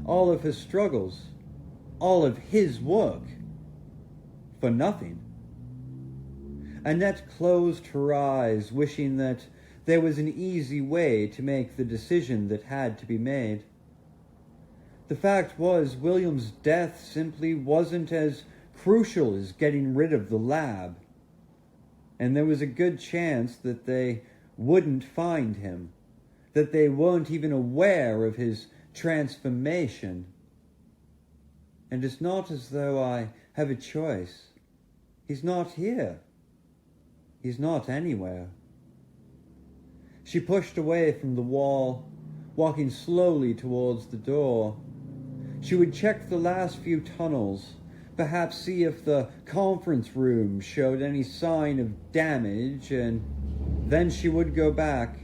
All of her struggles, all of his work, for nothing. Annette closed her eyes, wishing that there was an easy way to make the decision that had to be made. The fact was, William's death simply wasn't as crucial as getting rid of the lab, and there was a good chance that they wouldn't find him, that they weren't even aware of his transformation. And it's not as though I have a choice. He's not here. He's not anywhere. She pushed away from the wall, walking slowly towards the door. She would check the last few tunnels, perhaps see if the conference room showed any sign of damage, and then she would go back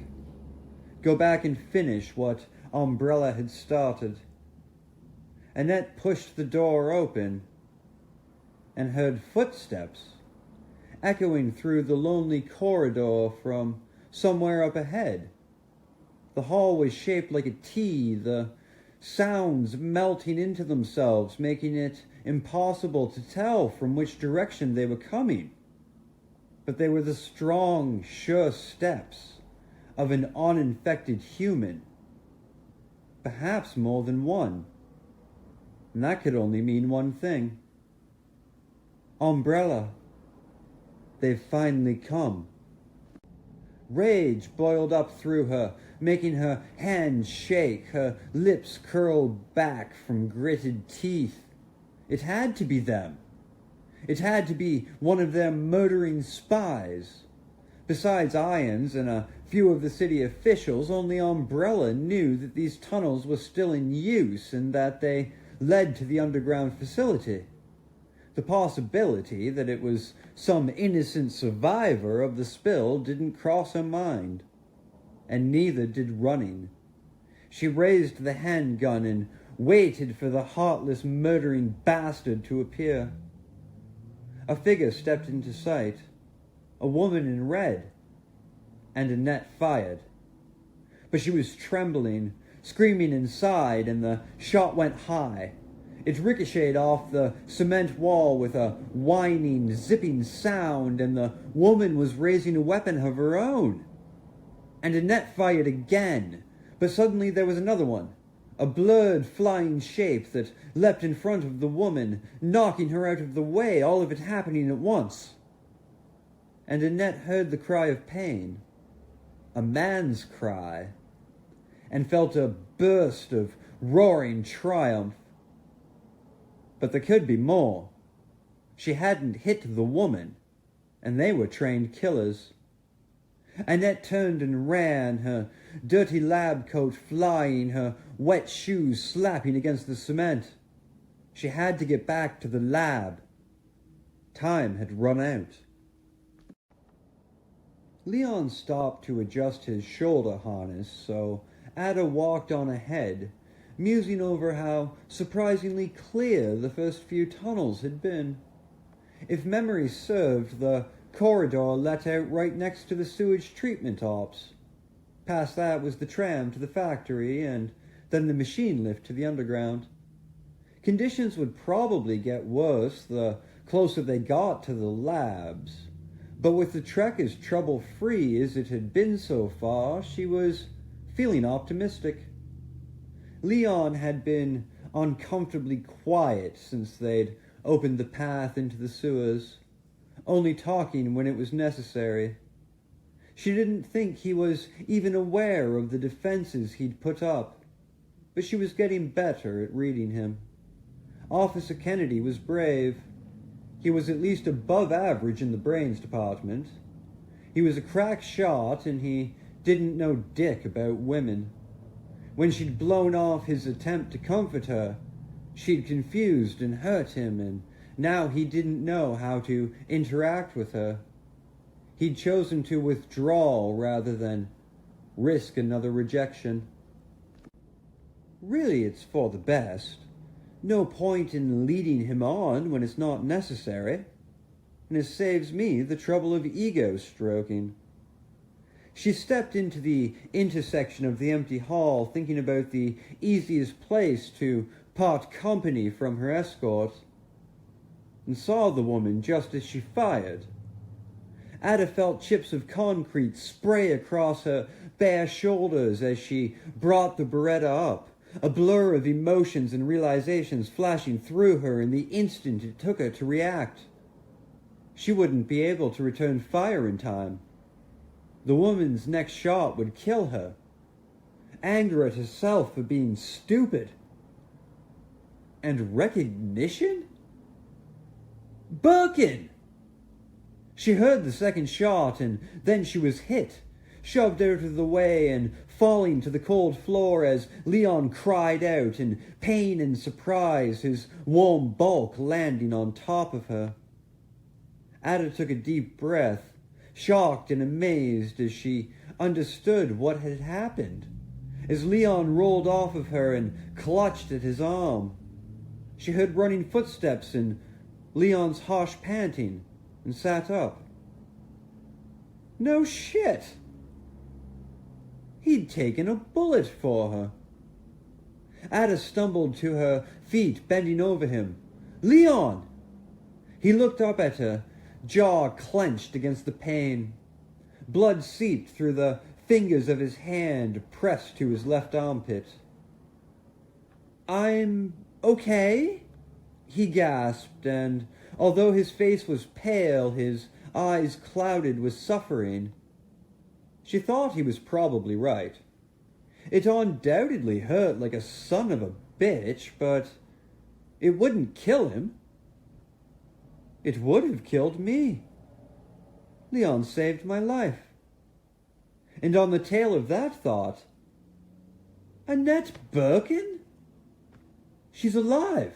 and finish what Umbrella had started. Annette pushed the door open and heard footsteps echoing through the lonely corridor from somewhere up ahead. The hall was shaped like a T, the sounds melting into themselves, making it impossible to tell from which direction they were coming. But they were the strong, sure steps of an uninfected human. Perhaps more than one. And that could only mean one thing. Umbrella. They've finally come. Rage boiled up through her, making her hands shake, her lips curl back from gritted teeth. It had to be them. It had to be one of their murdering spies. Besides Irons and a few of the city officials, only Umbrella knew that these tunnels were still in use and that they led to the underground facility. The possibility that it was some innocent survivor of the spill didn't cross her mind, and neither did running. She raised the handgun and waited for the heartless, murdering bastard to appear. A figure stepped into sight, a woman in red, and Annette fired. But she was trembling, screaming inside, and the shot went high. It ricocheted off the cement wall with a whining, zipping sound, and the woman was raising a weapon of her own. And Annette fired again, but suddenly there was another one, a blurred, flying shape that leapt in front of the woman, knocking her out of the way, all of it happening at once. And Annette heard the cry of pain, a man's cry, and felt a burst of roaring triumph. But there could be more. She hadn't hit the woman, and they were trained killers. Annette turned and ran, her dirty lab coat flying, her wet shoes slapping against the cement. She had to get back to the lab. Time had run out. Leon stopped to adjust his shoulder harness, so Ada walked on ahead, musing over how surprisingly clear the first few tunnels had been. If memory served, the corridor let out right next to the sewage treatment ops. Past that was the tram to the factory, and then the machine lift to the underground. Conditions would probably get worse the closer they got to the labs, but with the trek as trouble-free as it had been so far, she was feeling optimistic. Leon had been uncomfortably quiet since they'd opened the path into the sewers, only talking when it was necessary. She didn't think he was even aware of the defenses he'd put up, but she was getting better at reading him. Officer Kennedy was brave. He was at least above average in the brains department. He was a crack shot, and he didn't know dick about women. When she'd blown off his attempt to comfort her, she'd confused and hurt him, and now he didn't know how to interact with her. He'd chosen to withdraw rather than risk another rejection. Really, it's for the best. No point in leading him on when it's not necessary, and it saves me the trouble of ego stroking. She stepped into the intersection of the empty hall, thinking about the easiest place to part company from her escort, and saw the woman just as she fired. Ada felt chips of concrete spray across her bare shoulders as she brought the Beretta up, a blur of emotions and realizations flashing through her in the instant it took her to react. She wouldn't be able to return fire in time. The woman's next shot would kill her. Anger at herself for being stupid. And recognition? Birkin! She heard the second shot, and then she was hit, shoved out of the way and falling to the cold floor as Leon cried out in pain and surprise, his warm bulk landing on top of her. Ada took a deep breath, shocked and amazed as she understood what had happened, as Leon rolled off of her and clutched at his arm. She heard running footsteps and Leon's harsh panting, and sat up. No shit! He'd taken a bullet for her. Ada stumbled to her feet, bending over him. Leon! He looked up at her, jaw clenched against the pain. Blood seeped through the fingers of his hand pressed to his left armpit. I'm okay, he gasped, and although his face was pale, his eyes clouded with suffering. She thought he was probably right. It undoubtedly hurt like a son of a bitch, but it wouldn't kill him. It would have killed me. Leon saved my life. And on the tail of that thought, Annette Birkin? She's alive.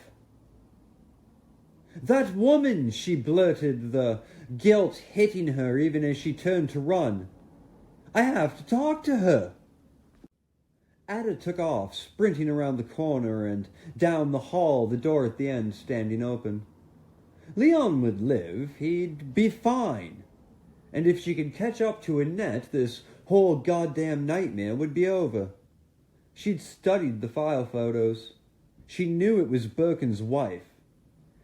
That woman, she blurted, the guilt hitting her even as she turned to run. I have to talk to her. Ada took off, sprinting around the corner and down the hall, the door at the end standing open. Leon would live. He'd be fine. And if she could catch up to Annette, this whole goddamn nightmare would be over. She'd studied the file photos. She knew it was Birkin's wife.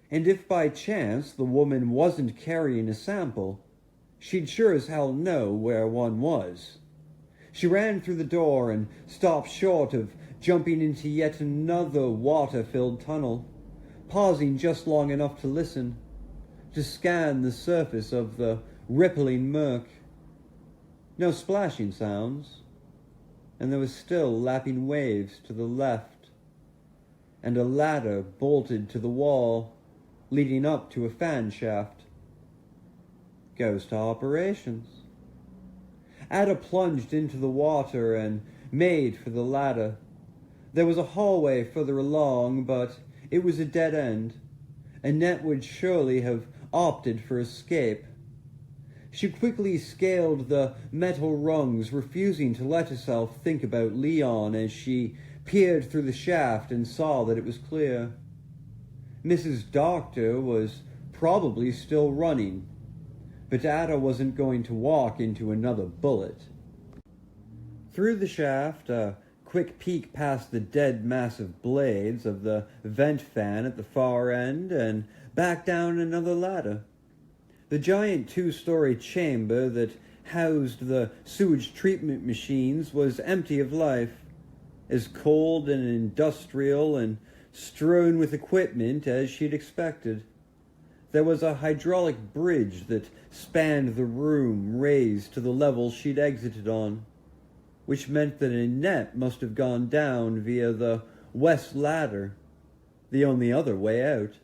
And if by chance the woman wasn't carrying a sample, she'd sure as hell know where one was. She ran through the door and stopped short of jumping into yet another water-filled tunnel, pausing just long enough to listen, to scan the surface of the rippling murk. No splashing sounds, and there were still lapping waves to the left, and a ladder bolted to the wall, leading up to a fan shaft. Goes to operations. Ada plunged into the water and made for the ladder. There was a hallway further along, but it was a dead end. Annette would surely have opted for escape. She quickly scaled the metal rungs, refusing to let herself think about Leon as she peered through the shaft and saw that it was clear. Mrs. Doctor was probably still running, but Ada wasn't going to walk into another bullet. Through the shaft, a quick peek past the dead massive blades of the vent fan at the far end, and back down another ladder. The giant 2-story chamber that housed the sewage treatment machines was empty of life, as cold and industrial and strewn with equipment as she'd expected. There was a hydraulic bridge that spanned the room, raised to the level she'd exited on, which meant that Annette must have gone down via the west ladder, the only other way out.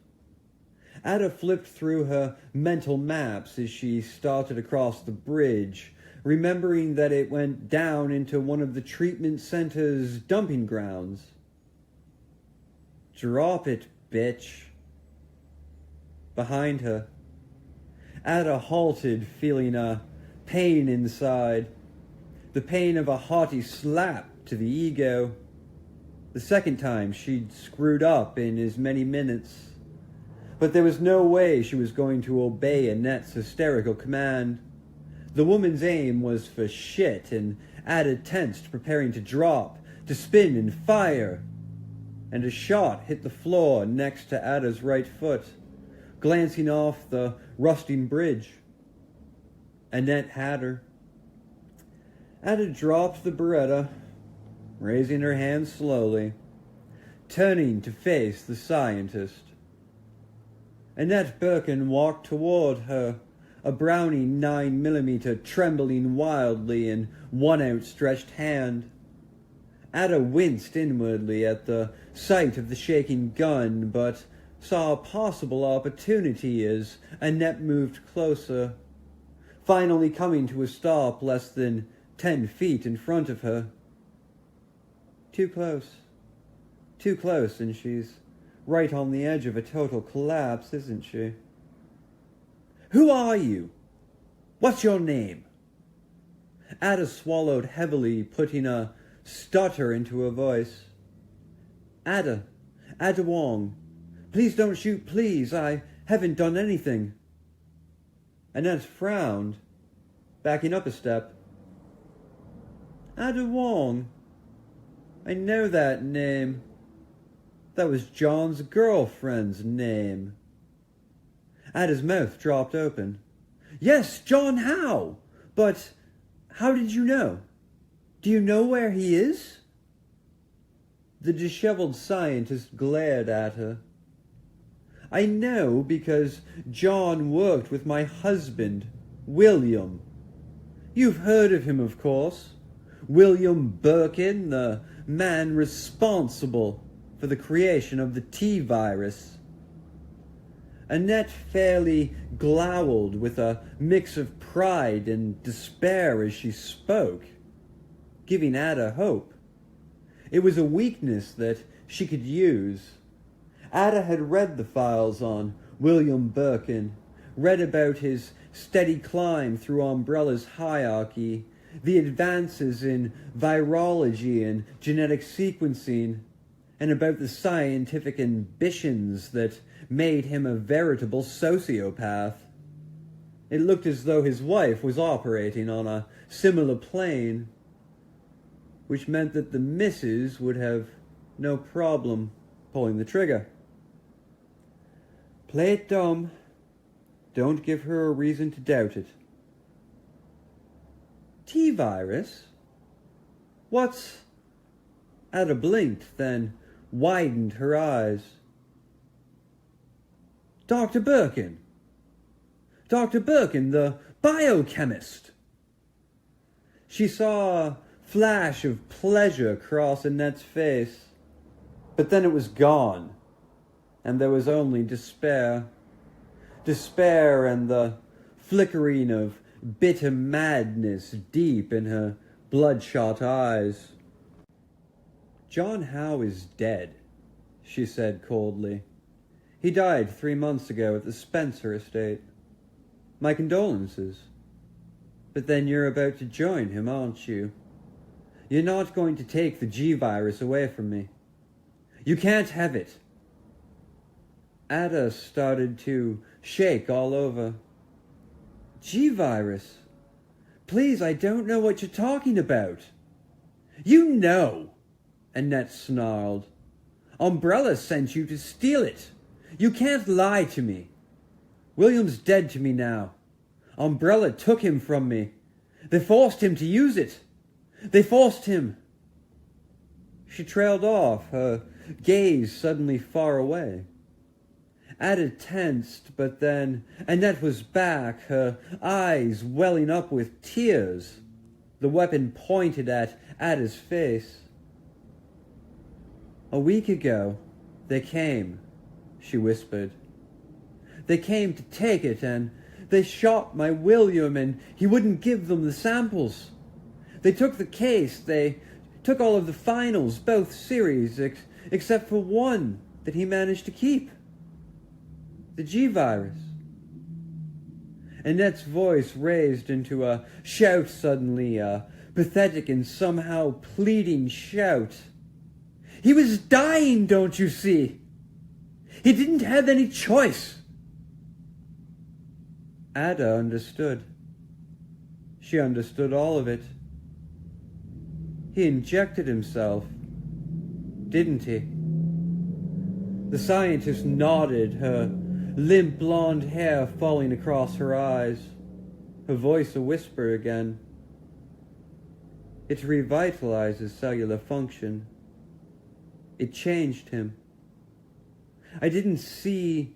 Ada flipped through her mental maps as she started across the bridge, remembering that it went down into one of the treatment center's dumping grounds. Drop it, bitch. Behind her, Ada halted, feeling a pain inside, the pain of a hearty slap to the ego. The second time she'd screwed up in as many minutes. But there was no way she was going to obey Annette's hysterical command. The woman's aim was for shit, and Ada tensed, preparing to drop, to spin and fire. And a shot hit the floor next to Ada's right foot, glancing off the rusting bridge. Annette had her. Ada dropped the Beretta, raising her hand slowly, turning to face the scientist. Annette Birkin walked toward her, a Browning 9mm trembling wildly in one outstretched hand. Ada winced inwardly at the sight of the shaking gun, but saw a possible opportunity as Annette moved closer, finally coming to a stop less than 10 feet in front of her. Too close, and she's right on the edge of a total collapse, isn't she? Who are you? What's your name? Ada swallowed heavily, putting a stutter into her voice. Ada Wong. Please don't shoot, please. I haven't done anything. Annette frowned, backing up a step. Ada Wong. I know that name. That was John's girlfriend's name. Ada's mouth dropped open. Yes, John Howe. But how did you know? Do you know where he is? The disheveled scientist glared at her. I know because John worked with my husband, William. You've heard of him, of course. William Birkin, the man responsible for the creation of the T-virus. Annette fairly glowered with a mix of pride and despair as she spoke, giving Ada hope. It was a weakness that she could use. Ada had read the files on William Birkin, read about his steady climb through Umbrella's hierarchy, the advances in virology and genetic sequencing, and about the scientific ambitions that made him a veritable sociopath. It looked as though his wife was operating on a similar plane, which meant that the missus would have no problem pulling the trigger. Play it dumb. Don't give her a reason to doubt it. T-virus? What's... Ada blinked, then widened her eyes. Dr. Birkin. Dr. Birkin, the biochemist. She saw a flash of pleasure cross Annette's face, but then it was gone, and there was only despair. Despair and the flickering of bitter madness deep in her bloodshot eyes. John Howe is dead, she said coldly. He died 3 months ago at the Spencer estate. My condolences. But then you're about to join him, aren't you? You're not going to take the G-virus away from me. You can't have it. Ada started to shake all over. G-virus? Please, I don't know what you're talking about. You know, Annette snarled. Umbrella sent you to steal it. You can't lie to me. William's dead to me now. Umbrella took him from me. They forced him to use it. They forced him. She trailed off, her gaze suddenly far away. Ada tensed, but then Annette was back, her eyes welling up with tears, the weapon pointed at Ada's face. A week ago, they came, she whispered. They came to take it, and they shot my William, and he wouldn't give them the samples. They took the case, they took all of the finals, both series, except for one that he managed to keep. The G-virus. Annette's voice raised into a shout suddenly, a pathetic and somehow pleading shout. He was dying, don't you see? He didn't have any choice. Ada understood. She understood all of it. He injected himself, didn't he? The scientist nodded, her limp blonde hair falling across her eyes, her voice a whisper again. It revitalizes cellular function. It changed him. I didn't see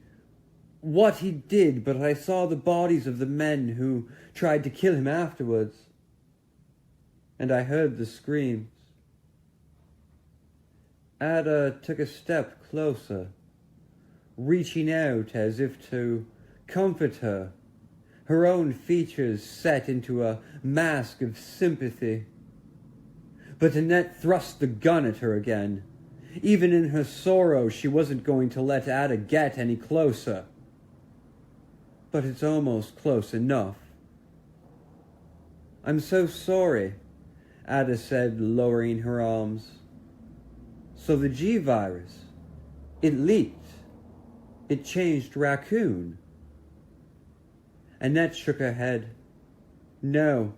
what he did, but I saw the bodies of the men who tried to kill him afterwards. And I heard the screams. Ada took a step closer, reaching out as if to comfort her, her own features set into a mask of sympathy. But Annette thrust the gun at her again. Even in her sorrow, she wasn't going to let Ada get any closer. But it's almost close enough. I'm so sorry, Ada said, lowering her arms. So the G-virus, it leaked. It changed Raccoon. Annette shook her head. No.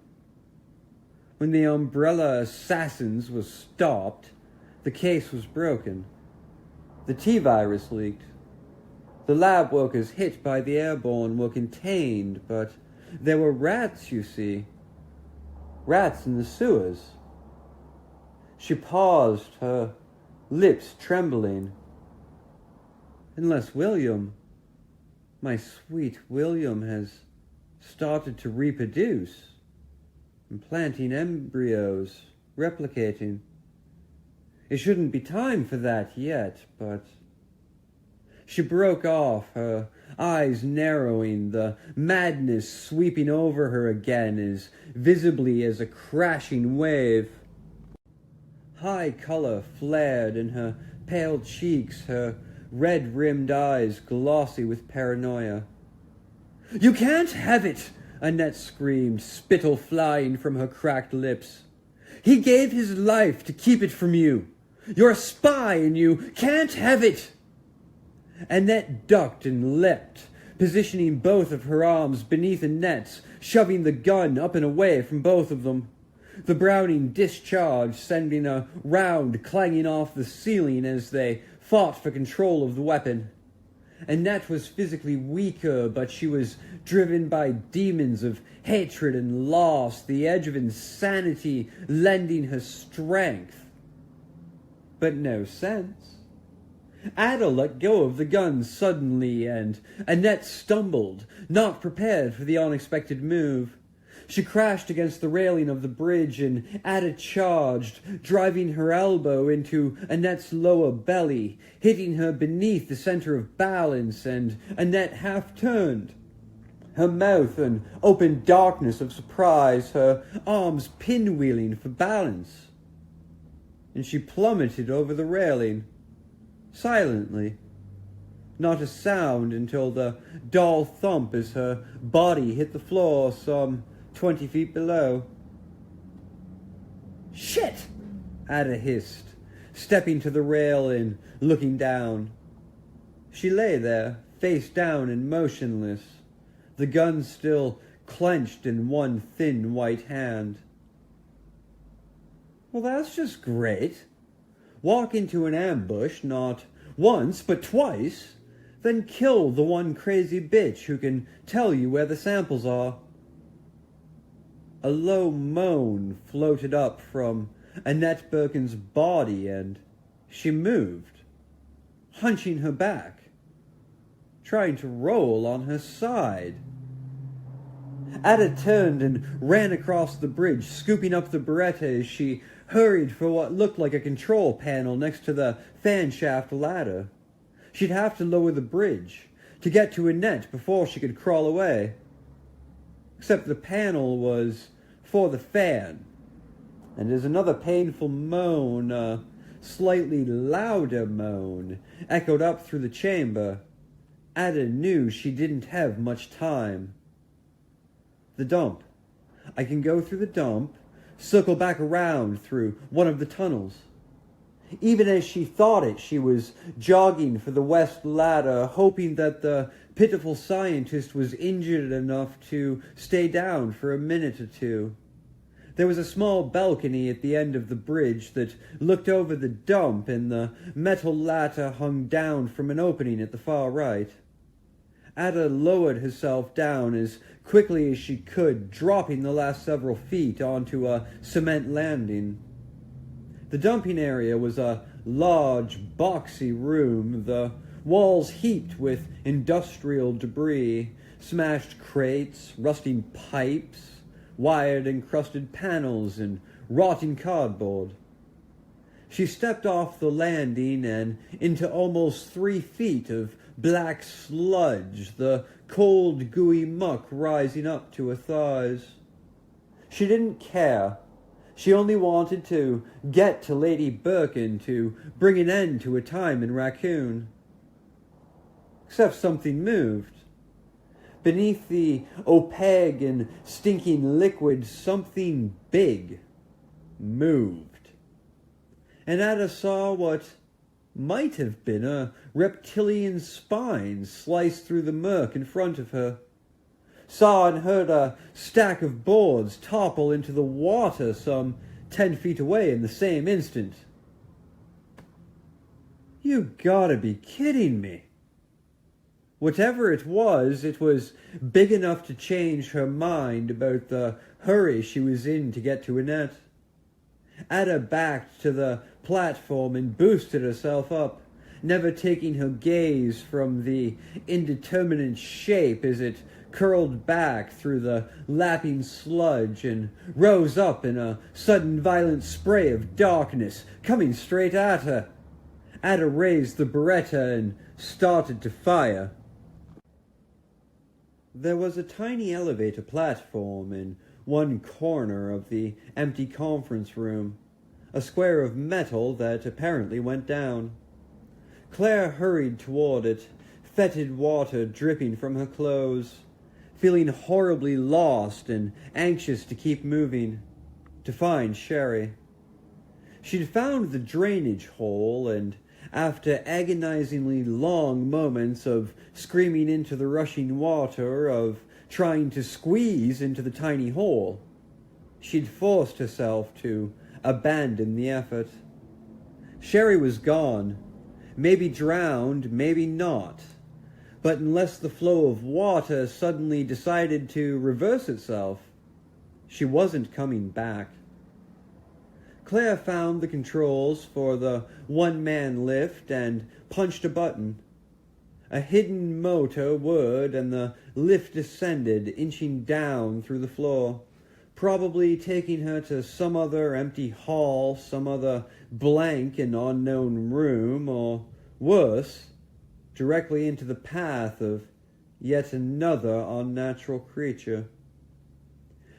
When the Umbrella Assassins was stopped, the case was broken. The T-virus leaked. The lab workers hit by the airborne were contained, but there were rats, you see. Rats in the sewers. She paused, her lips trembling. Unless William, my sweet William, has started to reproduce, implanting embryos, replicating. It shouldn't be time for that yet, but... She broke off, her eyes narrowing, the madness sweeping over her again as visibly as a crashing wave. High color flared in her pale cheeks, her red-rimmed eyes glossy with paranoia. "You can't have it!" Annette screamed, spittle flying from her cracked lips. "He gave his life to keep it from you. You're a spy and you can't have it!" Annette ducked and leapt, positioning both of her arms beneath Annette's, shoving the gun up and away from both of them. The Browning discharged, sending a round clanging off the ceiling as they fought for control of the weapon. Annette was physically weaker, but she was driven by demons of hatred and loss, the edge of insanity lending her strength. But no sense. Ada let go of the gun suddenly, and Annette stumbled, not prepared for the unexpected move. She crashed against the railing of the bridge, and Ada charged, driving her elbow into Annette's lower belly, hitting her beneath the center of balance, and Annette half-turned, her mouth an open darkness of surprise, her arms pinwheeling for balance. And she plummeted over the railing, silently. Not a sound until the dull thump as her body hit the floor some 20 feet below. "Shit!" Ada hissed, stepping to the rail and looking down. She lay there, face down and motionless, the gun still clenched in one thin white hand. Well, that's just great. Walk into an ambush, not once, but twice, then kill the one crazy bitch who can tell you where the samples are. A low moan floated up from Annette Birkin's body, and she moved, hunching her back, trying to roll on her side. Ada turned and ran across the bridge, scooping up the Beretta as she hurried for what looked like a control panel next to the fan shaft ladder. She'd have to lower the bridge to get to Annette before she could crawl away. Except the panel was for the fan, and as another painful moan, a slightly louder moan, echoed up through the chamber, Ada knew she didn't have much time. The dump. I can go through the dump, circle back around through one of the tunnels. Even as she thought it, she was jogging for the west ladder, hoping that the pitiful scientist was injured enough to stay down for a minute or two. There was a small balcony at the end of the bridge that looked over the dump, and the metal ladder hung down from an opening at the far right. Ada lowered herself down as quickly as she could, dropping the last several feet onto a cement landing. The dumping area was a large, boxy room, the walls heaped with industrial debris, smashed crates, rusting pipes, wired encrusted panels, and rotting cardboard. She stepped off the landing and into almost 3 feet of black sludge, the cold, gooey muck rising up to her thighs. She didn't care. She only wanted to get to Lady Birkin to bring an end to her time in Raccoon. Except something moved. Beneath the opaque and stinking liquid, something big moved. And Ada saw what might have been a reptilian spine sliced through the murk in front of her. Saw and heard a stack of boards topple into the water some 10 feet away in the same instant. You gotta be kidding me. Whatever it was big enough to change her mind about the hurry she was in to get to Annette. Ada backed to the platform and boosted herself up, never taking her gaze from the indeterminate shape as it curled back through the lapping sludge and rose up in a sudden violent spray of darkness coming straight at her. Ada raised the Beretta and started to fire. There was a tiny elevator platform in one corner of the empty conference room, a square of metal that apparently went down. Claire hurried toward it, fetid water dripping from her clothes, feeling horribly lost and anxious to keep moving, to find Sherry. She'd found the drainage hole, and after agonizingly long moments of screaming into the rushing water, of trying to squeeze into the tiny hole, she'd forced herself to abandon the effort. Sherry was gone, maybe drowned, maybe not, but unless the flow of water suddenly decided to reverse itself, she wasn't coming back. Claire found the controls for the one-man lift and punched a button. A hidden motor whirred and the lift descended, inching down through the floor, probably taking her to some other empty hall, some other blank and unknown room, or worse, directly into the path of yet another unnatural creature.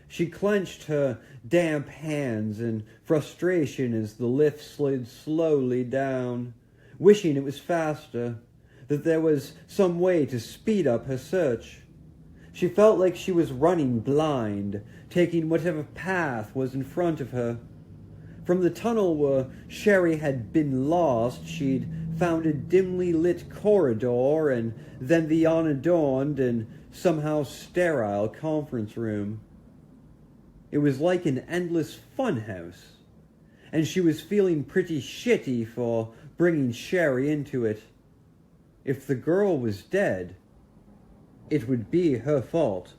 She clenched her damp hands in frustration as the lift slid slowly down, wishing it was faster, that there was some way to speed up her search. She felt like she was running blind, taking whatever path was in front of her. From the tunnel where Sherry had been lost, she'd found a dimly lit corridor and then the unadorned and somehow sterile conference room. It was like an endless funhouse, and she was feeling pretty shitty for bringing Sherry into it. If the girl was dead, it would be her fault.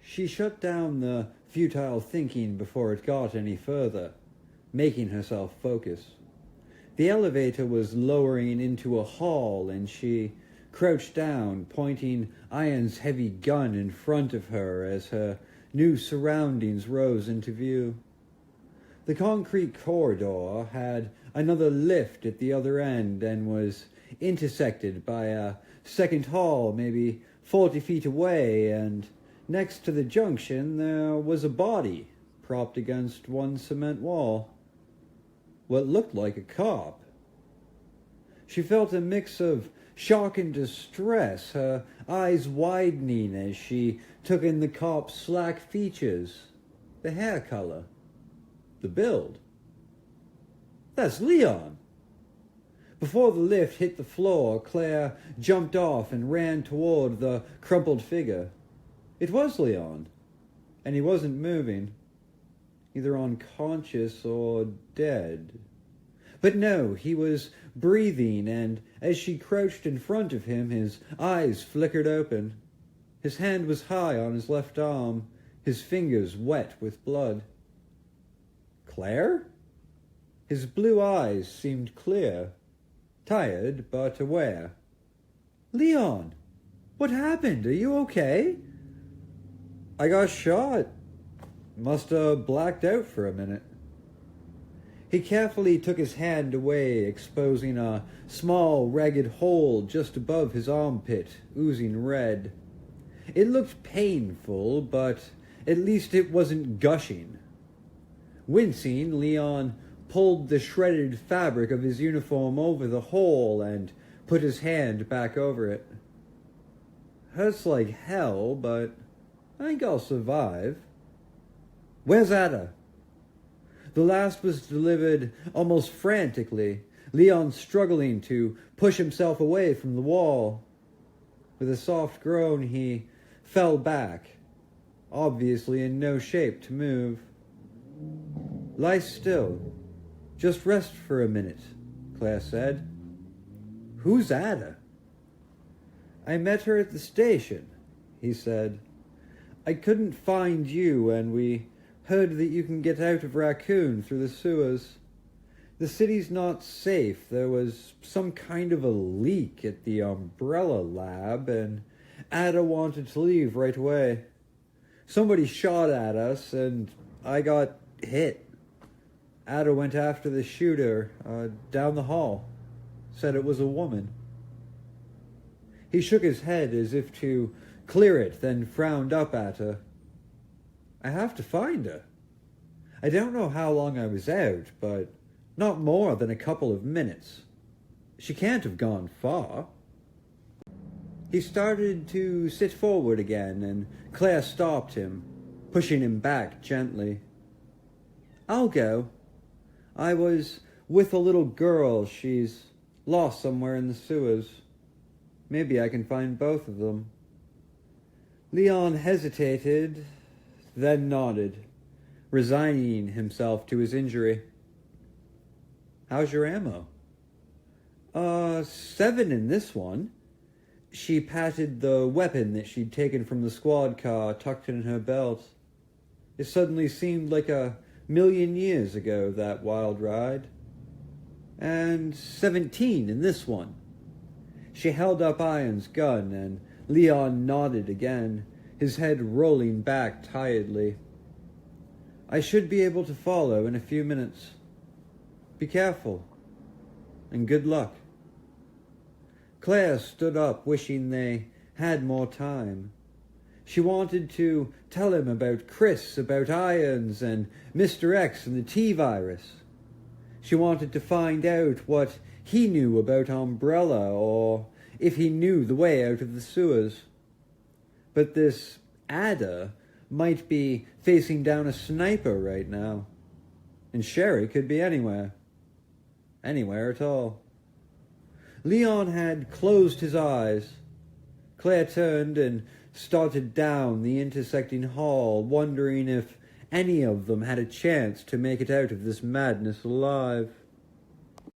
She shut down the futile thinking before it got any further, making herself focus. The elevator was lowering into a hall, and she crouched down, pointing Iron's heavy gun in front of her as her new surroundings rose into view. The concrete corridor had another lift at the other end and was intersected by a second hall maybe 40 feet away, and next to the junction there was a body propped against one cement wall. What looked like a cop. She felt a mix of shock and distress, her eyes widening as she took in the cop's slack features, the hair color, the build. That's Leon. Before the lift hit the floor, Claire jumped off and ran toward the crumpled figure. It was Leon, and he wasn't moving, either unconscious or dead. But no, he was breathing, and as she crouched in front of him, his eyes flickered open. His hand was high on his left arm, his fingers wet with blood. Claire? His blue eyes seemed clear, tired but aware. Leon, what happened? Are you okay? I got shot. Must have blacked out for a minute. He carefully took his hand away, exposing a small, ragged hole just above his armpit, oozing red. It looked painful, but at least it wasn't gushing. Wincing, Leon pulled the shredded fabric of his uniform over the hole and put his hand back over it. Hurts like hell, but I think I'll survive. Where's Ada? The last was delivered almost frantically, Leon struggling to push himself away from the wall. With a soft groan, he fell back, obviously in no shape to move. Lie still. Just rest for a minute, Claire said. Who's Ada? I met her at the station, he said. I couldn't find you, and we heard that you can get out of Raccoon through the sewers. The city's not safe. There was some kind of a leak at the Umbrella Lab, and Ada wanted to leave right away. Somebody shot at us, and I got hit. Ada went after the shooter down the hall. Said it was a woman. He shook his head as if to clear it, then frowned up at her. I have to find her. I don't know how long I was out, but not more than a couple of minutes. She can't have gone far. He started to sit forward again, and Claire stopped him, pushing him back gently. I'll go. I was with a little girl. She's lost somewhere in the sewers. Maybe I can find both of them. Leon hesitated, then nodded, resigning himself to his injury. How's your ammo? 7 in this one. She patted the weapon that she'd taken from the squad car tucked in her belt. It suddenly seemed like 1,000,000 years ago, that wild ride. And 17 in this one. She held up Iron's gun, and Leon nodded again, his head rolling back tiredly. I should be able to follow in a few minutes. Be careful, and good luck. Claire stood up, wishing they had more time. She wanted to tell him about Chris, about Irons, and Mr. X and the T-virus. She wanted to find out what he knew about Umbrella, or if he knew the way out of the sewers. But this Ada might be facing down a sniper right now. And Sherry could be anywhere. Anywhere at all. Leon had closed his eyes. Claire turned and started down the intersecting hall, wondering if any of them had a chance to make it out of this madness alive.